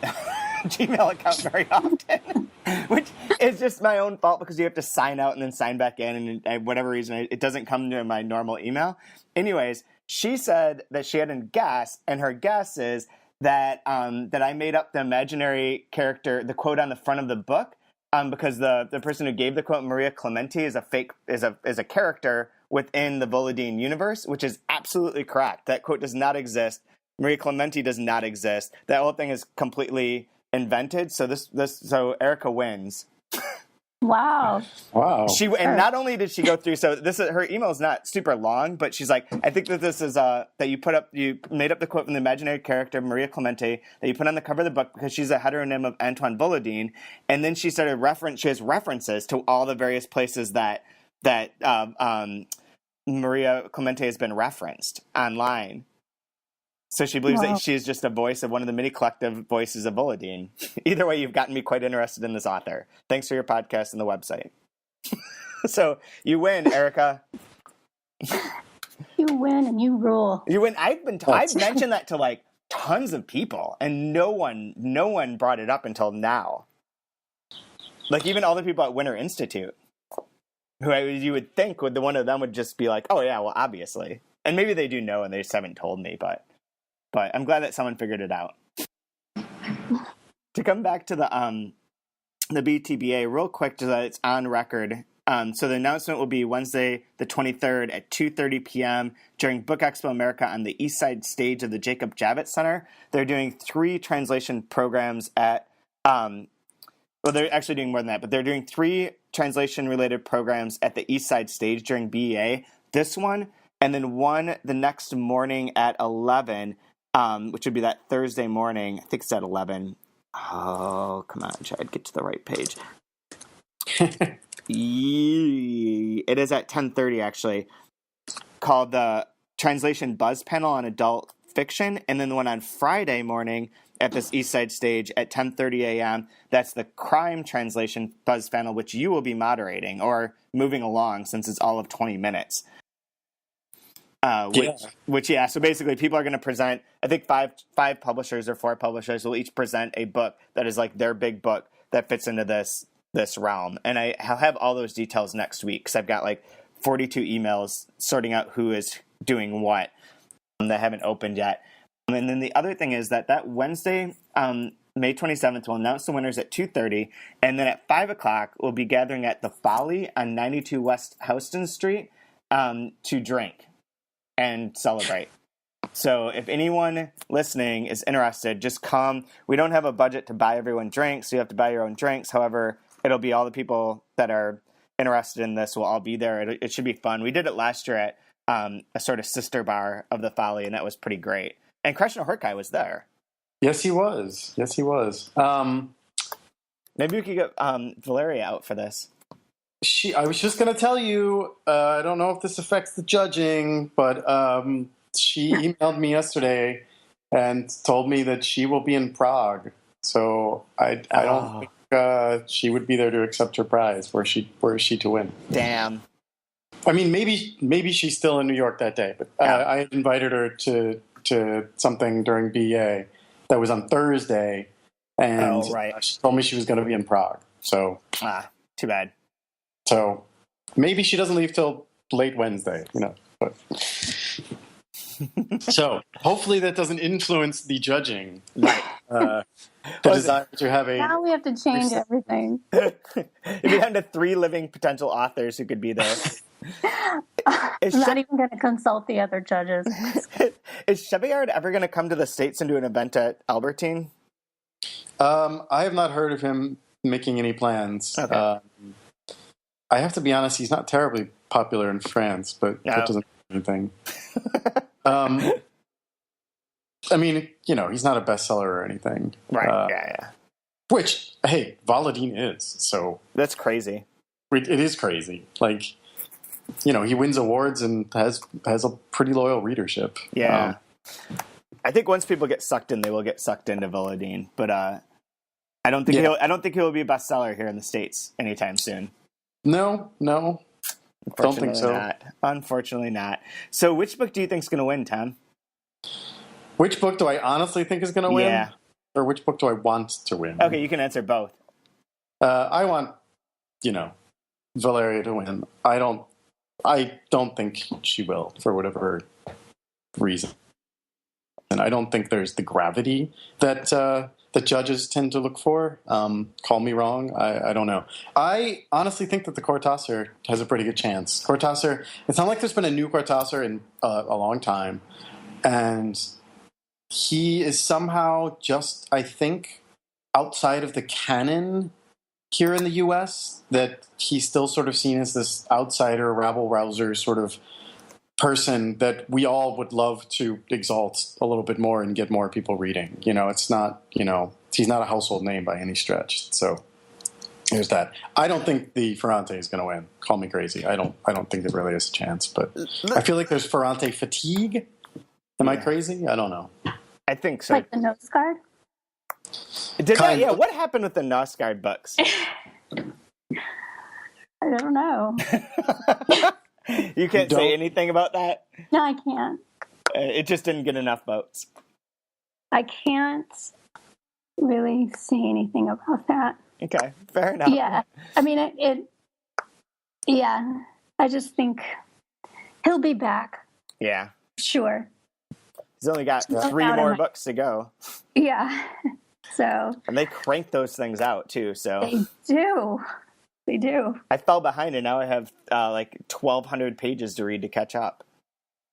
Gmail account very often, which is just my own fault because you have to sign out and then sign back in, and whatever reason, it doesn't come to my normal email. Anyways, she said that she had a guess, and her guess is that I made up the imaginary character, the quote on the front of the book, because the person who gave the quote, Maria Clementi, is a character within the Volodine universe, which is absolutely correct. That quote does not exist. Maria Clementi does not exist. That whole thing is completely invented. So so Erica wins. Wow. And not only did she go through, so her email is not super long, but she's like, I think that this is that you made up the quote from the imaginary character Maria Clementi that you put on the cover of the book because she's a heteronym of Antoine Volodine, and then she started she has references to all the various places that Maria Clementi has been referenced online. So she believes that she is just a voice of one of the many collective voices of Volodine. Either way, you've gotten me quite interested in this author. Thanks for your podcast and the website. So you win, Erica. You win and you rule. You win. I've mentioned that to like tons of people, and no one brought it up until now. Like even all the people at Winter Institute, who you would think the one of them would just be like, oh yeah, well obviously, and maybe they do know and they just haven't told me, but I'm glad that someone figured it out. To come back to the BTBA real quick, so that it's on record. So the announcement will be Wednesday, the 23rd at 2:30 p.m. during Book Expo America on the East Side stage of the Jacob Javits Center. They're doing 3 translation programs at. Well, they're actually doing more than that, but they're doing 3 translation-related programs at the East Side stage during BEA. This one, and then one the next morning at 11. Which would be that Thursday morning. I think it's at 11. Oh, come on, Chad, get to the right page. It is at 10:30, actually, called the Translation Buzz Panel on Adult Fiction. And then the one on Friday morning at this East Side stage at 10:30 a.m., that's the Crime Translation Buzz Panel, which you will be moderating or moving along since it's all of 20 minutes. So basically people are going to present, I think 5 publishers or 4 publishers will each present a book that is like their big book that fits into this realm. And I'll have all those details next week because I've got like 42 emails sorting out who is doing what that haven't opened yet. And then the other thing is that Wednesday, May 27th, we'll announce the winners at 2:30. And then at 5 o'clock, we'll be gathering at the Folly on 92 West Houston Street to drink and celebrate. So if anyone listening is interested, just come. We don't have a budget to buy everyone drinks, so you have to buy your own drinks. However, it'll be all the people that are interested in this will all be there. It should be fun. We did it last year at a sort of sister bar of the Folly, and that was pretty great. And Krishnahorkai was there. Yes, he was. Maybe we could get Valeria out for this. I was just going to tell you, I don't know if this affects the judging, but she emailed me yesterday and told me that she will be in Prague. So I don't think she would be there to accept her prize. Were she to win? Damn. I mean, maybe she's still in New York that day, but I invited her to something during BA that was on Thursday, and she told me she was going to be in Prague. So too bad. So maybe she doesn't leave till late Wednesday, But so hopefully that doesn't influence the judging. Right. The desire to have a. Now we have to change everything. If you had 3 living potential authors who could be there. I'm not even going to consult the other judges. Is Chevillard ever going to come to the States and do an event at Albertine? I have not heard of him making any plans. Okay. I have to be honest, he's not terribly popular in France, but that doesn't mean anything. I mean, he's not a bestseller or anything. Right, yeah. Which, hey, Volodine is, so... That's crazy. It is crazy. Like, he wins awards and has a pretty loyal readership. Yeah. I think once people get sucked in, they will get sucked into Volodine. But I don't think he'll be a bestseller here in the States anytime soon. No. Don't think so. Unfortunately not. So which book do you think is going to win, Tom? Which book do I honestly think is going to win? Yeah. Or which book do I want to win? Okay, you can answer both. I want, Valeria to win. I don't think she will, for whatever reason. And I don't think there's the gravity that the judges tend to look for. Call me wrong. I don't know. I honestly think that the Cortázar has a pretty good chance. Cortázar, it's not like there's been a new Cortázar in a long time. And he is somehow just, I think, outside of the canon here in the U.S., that he's still sort of seen as this outsider, rabble-rouser sort of person that we all would love to exalt a little bit more and get more people reading. It's not, he's not a household name by any stretch. So there's that. I don't think the Ferrante is going to win. Call me crazy. I don't think there really is a chance, but I feel like there's Ferrante fatigue. Am I crazy? I don't know. I think so. Like the Nose Guard? What happened with the Nosgard books? I don't know. You can't say anything about that? No, I can't. It just didn't get enough votes. I can't really say anything about that. Okay, fair enough. Yeah. I mean, yeah. I just think he'll be back. Yeah. Sure. He's only got 3 more books to go. Yeah. So. And they crank those things out, too, so. They do. They do. I fell behind, and now I have 1,200 pages to read to catch up.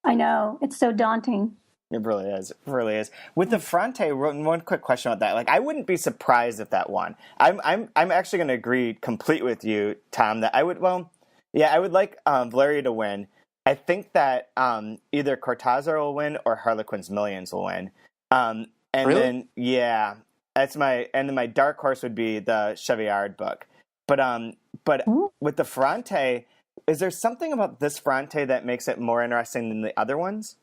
I know. It's so daunting. It really is. It really is. With the Ferrante, one quick question about that. I wouldn't be surprised if that won. I'm actually going to agree completely with you, Tom, that I would like Valeria to win. I think that either Cortázar will win or Harlequin's Millions will win. Really? Then my dark horse would be the Chevillard book. But with the Ferrante, is there something about this Ferrante that makes it more interesting than the other ones?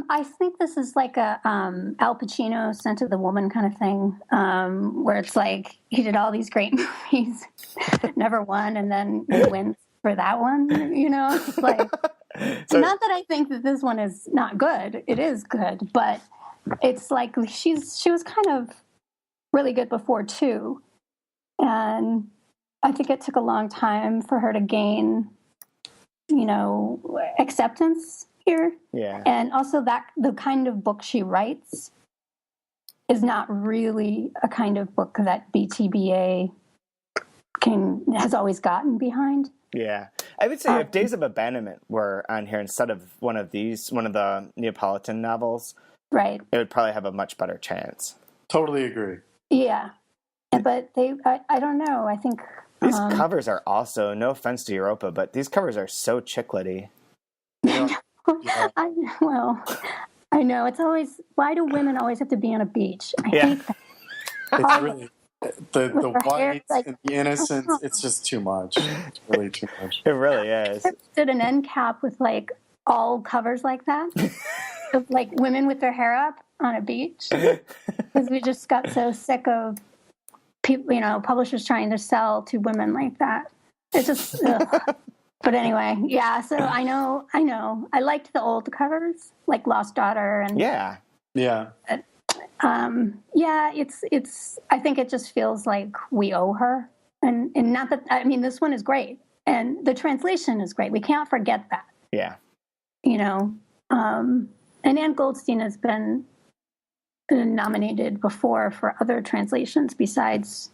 I think this is like a Al Pacino Scent of the Woman kind of thing, where it's like he did all these great movies, never won, and then he wins for that one. It's like so, not that I think that this one is not good. It is good, but it's like she was kind of really good before too, and I think it took a long time for her to gain, acceptance here. Yeah. And also that the kind of book she writes is not really a kind of book that BTBA has always gotten behind. Yeah. I would say if Days of Abandonment were on here instead of one of the Neapolitan novels, right, it would probably have a much better chance. Totally agree. Yeah. But I don't know. I think these covers are also, no offense to Europa, but these covers are so chiclety. I know. It's always, why do women always have to be on a beach? I hate that. It's really, the her hair, white like, and the innocence. It's just too much. It's really too much. It really is. Did an end cap with like all covers like that, of like women with their hair up on a beach, because we just got so sick of people, publishers trying to sell to women like that. It's just, ugh. But anyway, yeah. So I know. I liked the old covers, like Lost Daughter, and Yeah. Yeah. yeah. It's. I think it just feels like we owe her, and not that. I mean, this one is great, and the translation is great. We can't forget that. Yeah. And Anne Goldstein has been nominated before for other translations besides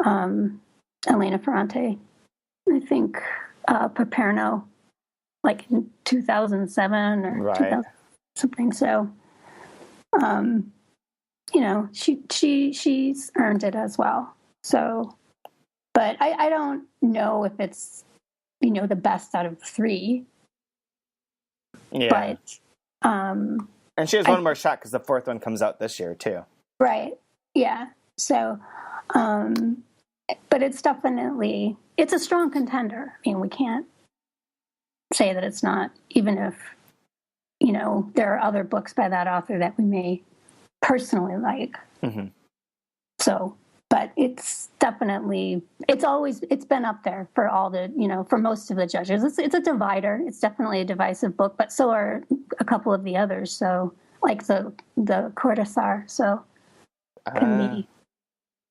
Elena Ferrante. I think Paperno, like in 2007 or Right. 2000 something. So, she's earned it as well. So, but I don't know if it's the best out of three. Yeah. But and she has one more shot because the fourth one comes out this year too. Right. Yeah. So, but it's definitely, it's a strong contender. I mean, we can't say that it's not, even if, there are other books by that author that we may personally like. Mm-hmm. So, but it's definitely, it's been up there for all the, for most of the judges. It's a divider. It's definitely a divisive book, but so are a couple of the others. So, like the Cortázar. So, can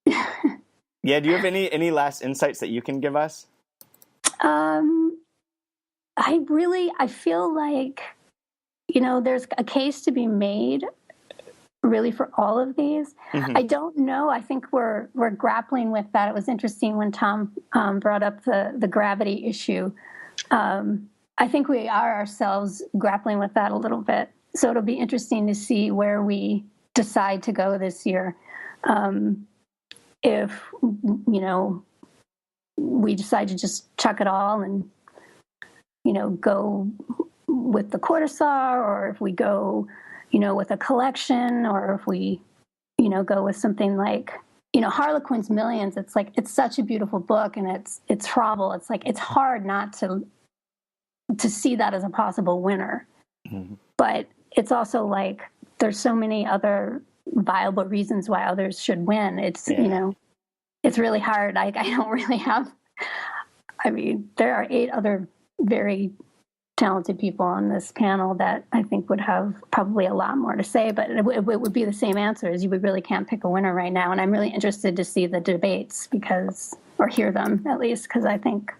be. Yeah. Do you have any last insights that you can give us? I feel like, there's a case to be made really for all of these. Mm-hmm. I don't know. I think we're grappling with that. It was interesting when Tom brought up the gravity issue. I think we are ourselves grappling with that a little bit. So it'll be interesting to see where we decide to go this year. If, we decide to just chuck it all and, go with the Cortázar, or if we go, with a collection, or if we, go with something like, Harlequin's Millions. It's like, it's such a beautiful book, and it's travel. It's like, it's hard not to see that as a possible winner. Mm-hmm. But it's also like, there's so many other viable reasons why others should win. It's, it's really hard. I don't really have, there are 8 other very talented people on this panel that I think would have probably a lot more to say, but it would be the same answers. You really can't pick a winner right now. And I'm really interested to see the debates or hear them at least, because I think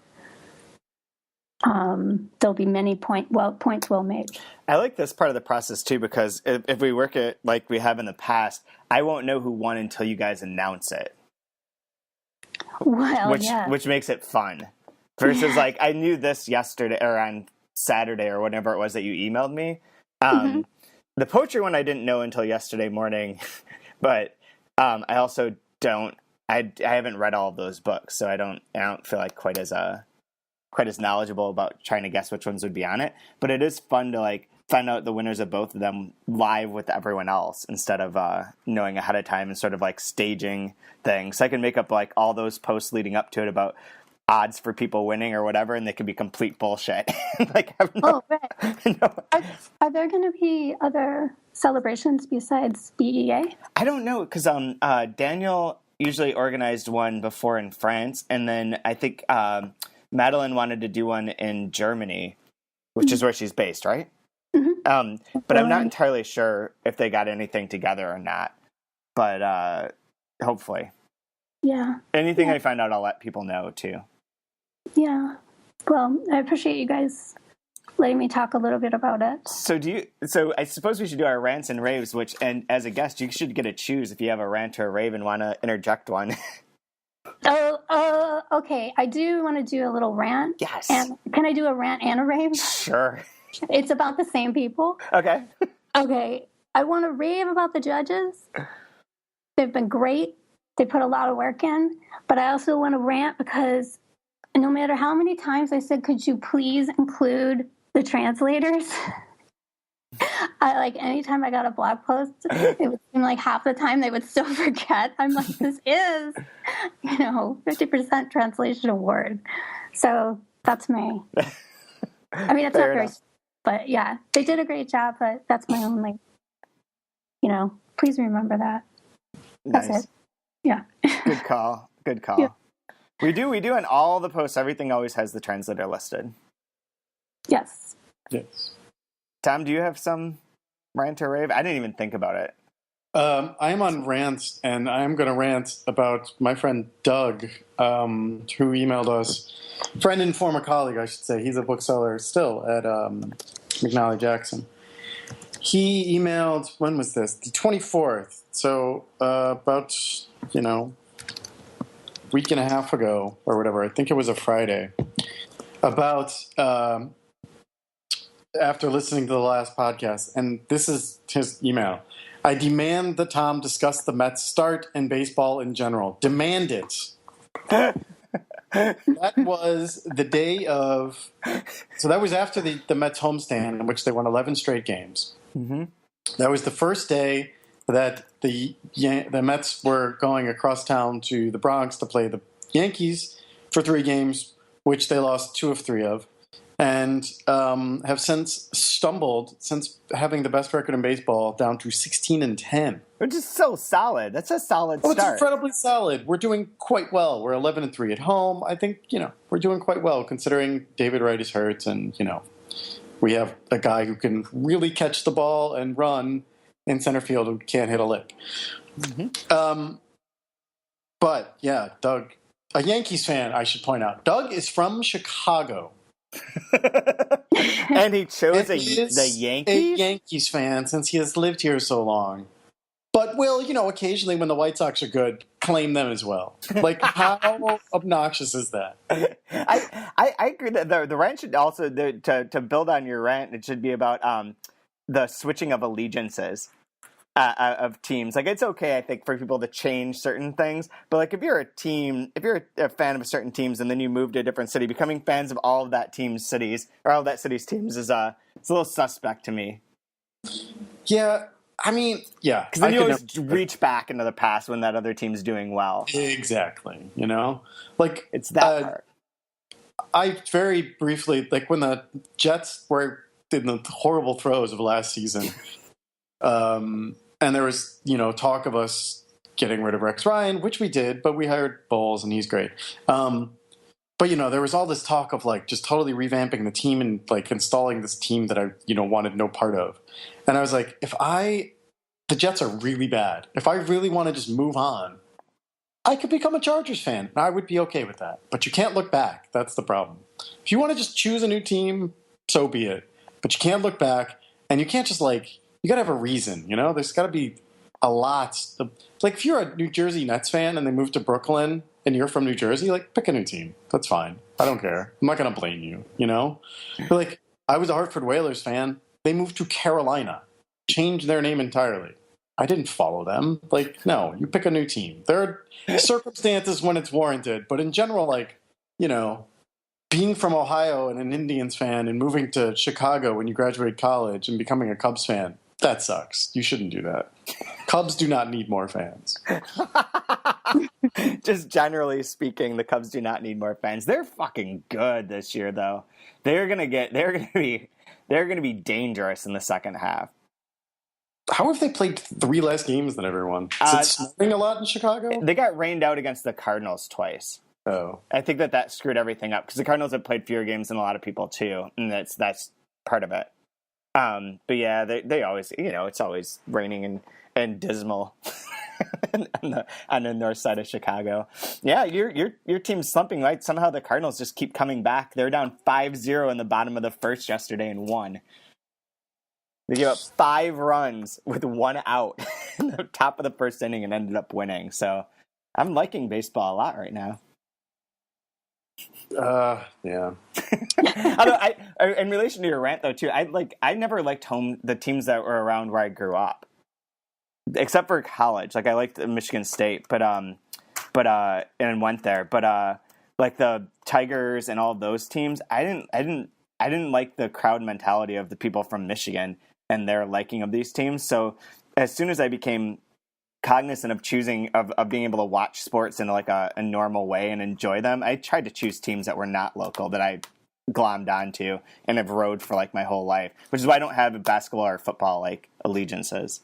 there'll be many points well made. I like this part of the process too, because if we work it like we have in the past, I won't know who won until you guys announce it. Well, which makes it fun. Versus like, I knew this yesterday or on Saturday or whatever it was that you emailed me. Mm-hmm. The poetry one I didn't know until yesterday morning, but I also I haven't read all of those books, so I don't feel like quite as knowledgeable about trying to guess which ones would be on it. But it is fun to like find out the winners of both of them live with everyone else instead of knowing ahead of time and sort of like staging things. So I can make up like all those posts leading up to it about odds for people winning or whatever, and they could be complete bullshit. Like, right. Are there going to be other celebrations besides BEA? I don't know, because Daniel usually organized one before in France, and then I think Madeline wanted to do one in Germany, which is where she's based, right? Mm-hmm. But I'm not entirely sure if they got anything together or not. But hopefully. Yeah. Anything I find out, I'll let people know, too. Yeah. Well, I appreciate you guys letting me talk a little bit about it. So I suppose we should do our rants and raves, and as a guest, you should get to choose if you have a rant or a rave and want to interject one. Okay. I do want to do a little rant. Yes. And can I do a rant and a rave? Sure. It's about the same people. Okay. Okay. I want to rave about the judges. They've been great. They put a lot of work in. But I also want to rant because no matter how many times I said, could you please include the translators? Anytime I got a blog post, it would seem like half the time they would still forget. I'm like, this is, 50% translation award. So that's me. I mean, it's Fair not very, enough. but yeah, they did a great job, but that's my only, please remember that. That's Nice. it. Yeah. Good call. Good call. Yeah. We do, in all the posts, everything always has the translator listed. Yes. Yes. Tom, do you have some rant or rave? I didn't even think about it. I am on rants, and I am going to rant about my friend Doug, who emailed us. Friend and former colleague, I should say. He's a bookseller still at McNally Jackson. He emailed, when was this? The 24th. So about, week and a half ago or whatever. I think it was a Friday. About after listening to the last podcast, and this is his email. I demand that Tom discuss the Mets start and baseball in general. Demand it. That was the day of... So that was after the Mets homestand, in which they won 11 straight games. Mm-hmm. That was the first day that the Mets were going across town to the Bronx to play the Yankees for 3 games, which they lost 2 of 3 of, and have since stumbled, since having the best record in baseball, down to 16-10. Which is so solid. That's a solid Well, it's start. incredibly solid. We're doing quite well. We're 11-3 at home. I think, we're doing quite well considering David Wright is hurt, and, we have a guy who can really catch the ball and run in center field who can't hit a lick. Mm-hmm. But, yeah, Doug, a Yankees fan, I should point out. Doug is from Chicago. And he chose And he the is Yankees? a Yankees fan since he has lived here so long. But will, occasionally when the White Sox are good, claim them as well. Like, how obnoxious is that? I agree that the rant should also, to build on your rant, it should be about the switching of allegiances of teams. Like, it's okay, I think, for people to change certain things. But, like, if you're a fan of certain teams and then you move to a different city, becoming fans of all of that team's cities, or all of that city's teams it's a little suspect to me. Yeah. I mean, yeah. Because then you always reach back into the past when that other team's doing well. Exactly. Like, It's that part. I very briefly, like when the Jets were in the horrible throes of last season, and there was, talk of us getting rid of Rex Ryan, which we did, but we hired Bowles and he's great. But, there was all this talk of like just totally revamping the team and like installing this team that I, wanted no part of. And I was like, the Jets are really bad. If I really want to just move on, I could become a Chargers fan. And I would be okay with that. But you can't look back. That's the problem. If you want to just choose a new team, so be it. But you can't look back. And you can't just like, you got to have a reason, There's got to be a lot. Like if you're a New Jersey Nets fan and they move to Brooklyn and you're from New Jersey, like pick a new team. That's fine. I don't care. I'm not going to blame you, But like I was a Hartford Whalers fan. They moved to Carolina, changed their name entirely. I didn't follow them. Like, no, you pick a new team. There are circumstances when it's warranted, but in general, like, being from Ohio and an Indians fan and moving to Chicago when you graduate college and becoming a Cubs fan, that sucks. You shouldn't do that. Cubs do not need more fans. Just generally speaking, the Cubs do not need more fans. They're fucking good this year, though. They're gonna be dangerous in the second half. How have they played 3 less games than everyone? Is it snowing a lot in Chicago? They got rained out against the Cardinals twice. Oh. I think that screwed everything up because the Cardinals have played fewer games than a lot of people too, and that's part of it. But yeah, they always, it's always raining and dismal on the north side of Chicago. Yeah, your team's slumping, right? Somehow the Cardinals just keep coming back. They're down 5-0 in the bottom of the first yesterday and won. They gave up 5 runs with 1 out in the top of the first inning and ended up winning. So I'm liking baseball a lot right now. Yeah. Although in relation to your rant though too, I never liked the teams that were around where I grew up, except for college. Like I liked Michigan State, and went there. But like the Tigers and all those teams, I didn't like the crowd mentality of the people from Michigan. and their liking of these teams. So as soon as I became cognizant of choosing of being able to watch sports in like a normal way and enjoy them, I tried to choose teams that were not local that I glommed onto and have rode for like my whole life, which is why I don't have a basketball or football like allegiances.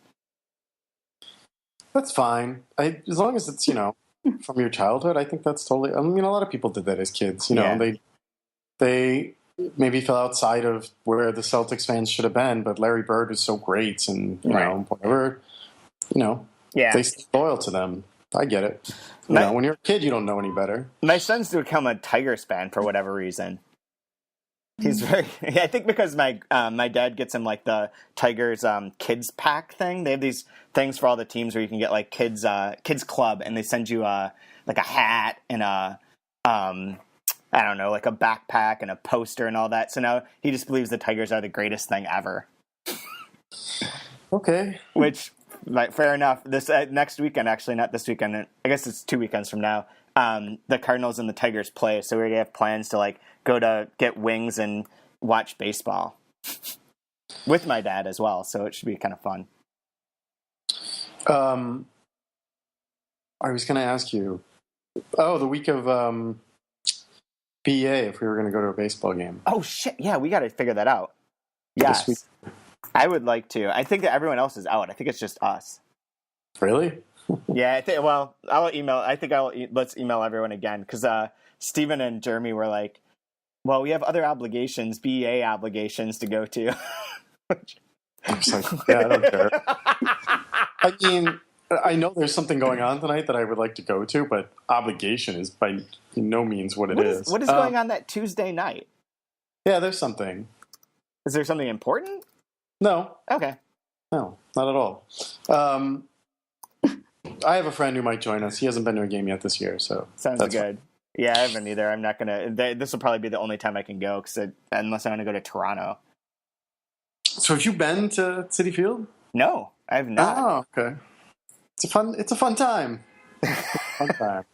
That's fine. As long as it's, from your childhood, I think that's totally, I mean, a lot of people did that as kids, they maybe fell outside of where the Celtics fans should have been, but Larry Bird was so great and, whatever, they stay loyal to them. I get it. When you're a kid, you don't know any better. My son's become a Tigers fan for whatever reason. He's very. I think because my dad gets him like the Tigers kids pack thing. They have these things for all the teams where you can get like kids club, and they send you like a hat and a I don't know, like a backpack and a poster and all that. So now he just believes the Tigers are the greatest thing ever. Okay. Which, like, fair enough. This next weekend, actually, not this weekend. I guess it's 2 weekends from now. The Cardinals and the Tigers play, so we already have plans to like go to get wings and watch baseball with my dad as well. So it should be kind of fun. I was going to ask you. Oh, the week of BA, if we were going to go to a baseball game. Oh shit! Yeah, we got to figure that out. Yes, I would like to. I think that everyone else is out. I think it's just us. Really? Yeah, I'll email. Let's email everyone again because Stephen and Jeremy were like, "Well, we have other obligations, BA obligations to go to." I was like, yeah, I don't care. I mean, I know there's something going on tonight that I would like to go to, but obligation is by no means what it is. What is going on that Tuesday night? Yeah, there's something. Is there something important? No. Okay. No, not at all. I have a friend who might join us. He hasn't been to a game yet this year, so sounds good. Fun. Yeah, I haven't either. I'm not gonna. This will probably be the only time I can go unless I want to go to Toronto. So, have you been to Citi Field? No, I have not. Oh, okay. It's a fun time. Fun time.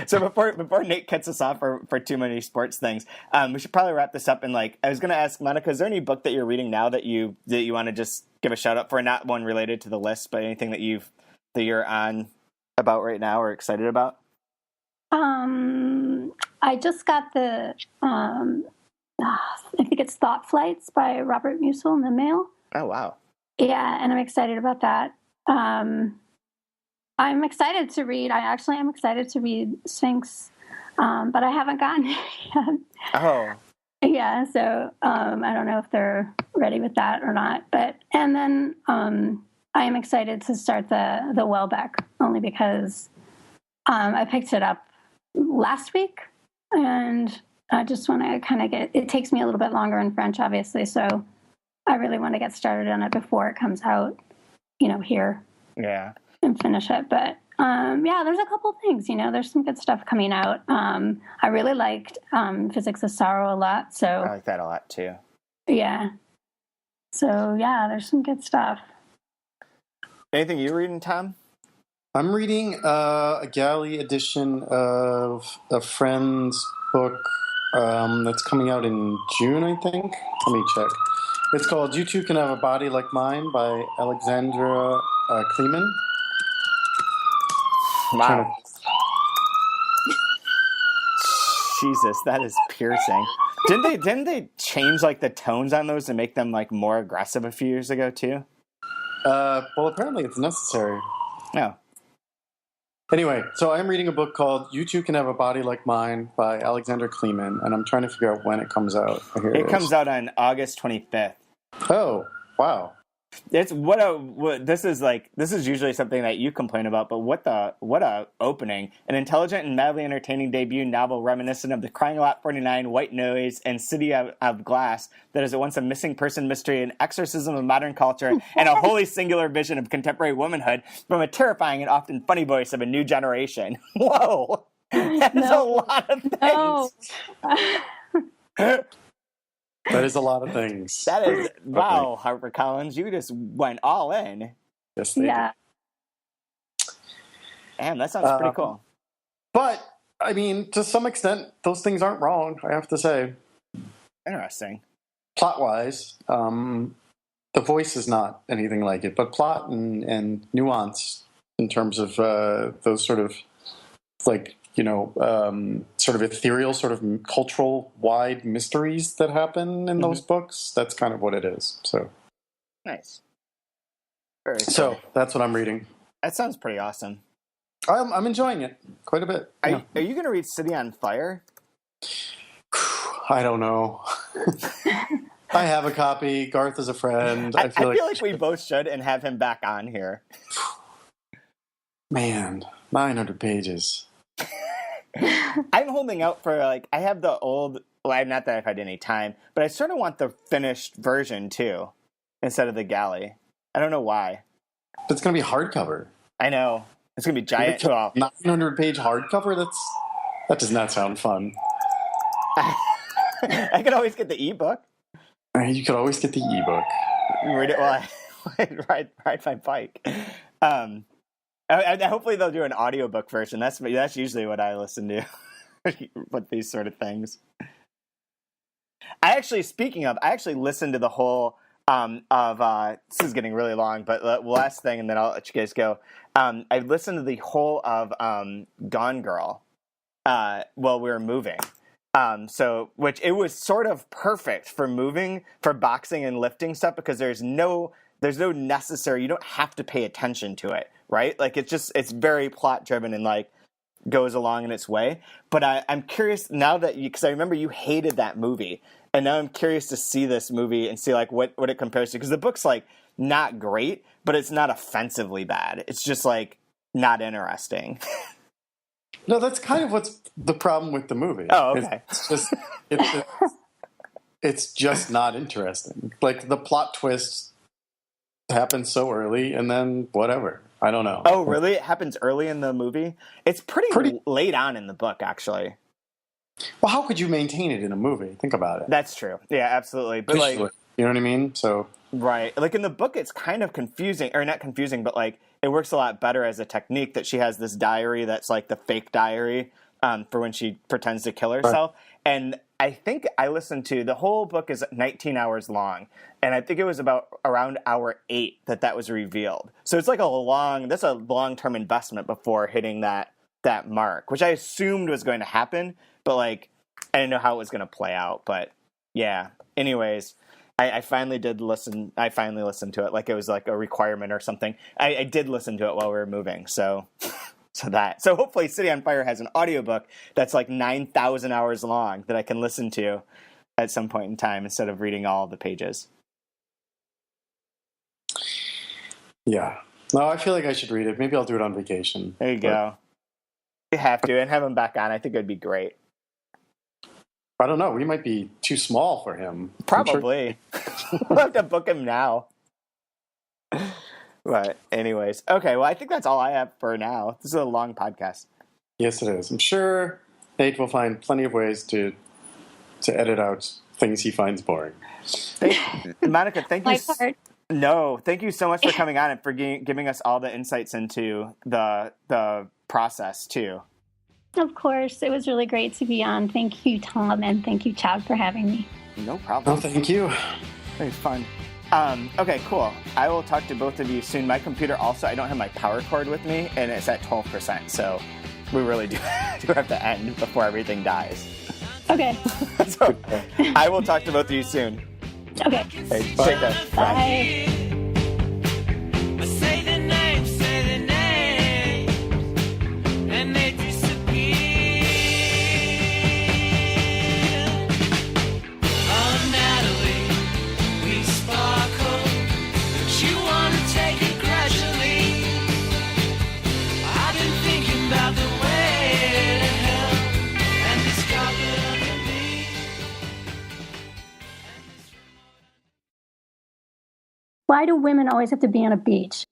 So before Nate cuts us off for too many sports things, we should probably wrap this up. And I was going to ask Monica, is there any book that you're reading now that you want to just give a shout out for? Not one related to the list, but anything that you're on about right now or excited about? I just got the I think it's Thought Flights by Robert Musil in the mail. Oh wow! Yeah, and I'm excited about that. I'm excited to read. I actually am excited to read Sphinx, but I haven't gotten it yet. Oh. Yeah, so I don't know if they're ready with that or not. And then I am excited to start the Welbeck, only because I picked it up last week, and I just want to kind of it takes me a little bit longer in French, obviously, so I really want to get started on it before it comes out, here. Yeah. And finish it. But there's a couple things, there's some good stuff coming out. I really liked Physics of Sorrow a lot. So I like that a lot too. Yeah. So there's some good stuff. Anything you reading, Tom? I'm reading a galley edition of a friend's book that's coming out in June, I think. Let me check. It's called You Too Can Have a Body Like Mine by Alexandra Kleeman. Wow. Jesus, that is piercing. Didn't they change the tones on those to make them more aggressive a few years ago too? Well, apparently it's necessary. No. Anyway, so I'm reading a book called You Too Can Have a Body Like Mine by Alexander Kleeman, and I'm trying to figure out when it comes out. It comes out on August 25th. Oh, wow. It's this is usually something that you complain about, but what a opening. An intelligent and madly entertaining debut novel reminiscent of the Crying Lot 49, White Noise, and City of Glass that is at once a missing person mystery, an exorcism of modern culture, and a wholly singular vision of contemporary womanhood from a terrifying and often funny voice of a new generation. Whoa! That is a lot of things. No. That is a lot of things. That is, wow, HarperCollins, you just went all in. Yes, they did. Damn, that sounds pretty cool. But, I mean, to some extent, those things aren't wrong, I have to say. Interesting. Plot-wise, the voice is not anything like it, but plot and nuance in terms of those sort of like, sort of ethereal, sort of cultural wide mysteries that happen in those books. That's kind of what it is. So Nice. Very cool. So that's what I'm reading. That sounds pretty awesome. I'm enjoying it quite a bit. Are you going to read City on Fire? I don't know. I have a copy. Garth is a friend. I feel like we both should and have him back on here. Man, 900 pages. I'm holding out for, I have the old, not that I've had any time, but I sort of want the finished version, too, instead of the galley. I don't know why. But it's going to be hardcover. I know. It's going to be giant. 900-page hardcover? That does not sound fun. I could always get the ebook. You could always get the ebook. Read it while I ride my bike. Hopefully they'll do an audiobook version. That's usually what I listen to with these sort of things. I actually listened to the whole this is getting really long, but the last thing, and then I'll let you guys go. I listened to the whole of Gone Girl while we were moving. Which it was sort of perfect for moving, for boxing and lifting stuff, because there's no necessary, you don't have to pay attention to it, right? Like it's very plot driven and goes along in its way. But I'm curious now because I remember you hated that movie, and now I'm curious to see this movie and see what it compares to, because the book's not great, but it's not offensively bad. It's just not interesting. No, that's kind of what's the problem with the movie. Oh, okay. It's just not interesting. The plot twist happens so early, and then whatever. I don't know. Oh, really? It happens early in the movie? It's pretty late on in the book, actually. Well, how could you maintain it in a movie? Think about it. That's true. Yeah, absolutely. But you know what I mean? So right. In the book, it's kind of confusing, or not confusing, but it works a lot better as a technique that she has this diary that's the fake diary for when she pretends to kill herself. Right. And I think I listened to, the whole book is 19 hours long, and I think it was around hour 8 that was revealed. So it's that's a long-term investment before hitting that mark, which I assumed was going to happen, but I didn't know how it was going to play out. But yeah, anyways, I finally listened to it it was a requirement or something. I did listen to it while we were moving, so hopefully City on Fire has an audiobook that's 9,000 hours long that I can listen to at some point in time instead of reading all the pages. Yeah. No, I feel like I should read it. Maybe I'll do it on vacation. There you go. You have to, and have him back on. I think it would be great. I don't know. We might be too small for him. Probably. We'll have to book him now. But anyways, okay. Well, I think that's all I have for now. This is a long podcast. Yes, it is. I'm sure Nate will find plenty of ways to edit out things he finds boring. Monica, thank you. Part. No, thank you so much for coming on and for giving us all the insights into the process too. Of course, it was really great to be on. Thank you, Tom, and thank you, Chad, for having me. No problem. Oh, thank you. Very fun. Okay, cool. I will talk to both of you soon. My computer also, I don't have my power cord with me, and it's at 12%, so we really do have to end before everything dies. Okay. So I will talk to both of you soon. Okay. Hey, take care. Bye. Say the name, and they disappear. Oh, Natalie, we sparkle, but you want to take it gradually. I've been thinking about the way to hell and this carpet under me. Why do women always have to be on a beach?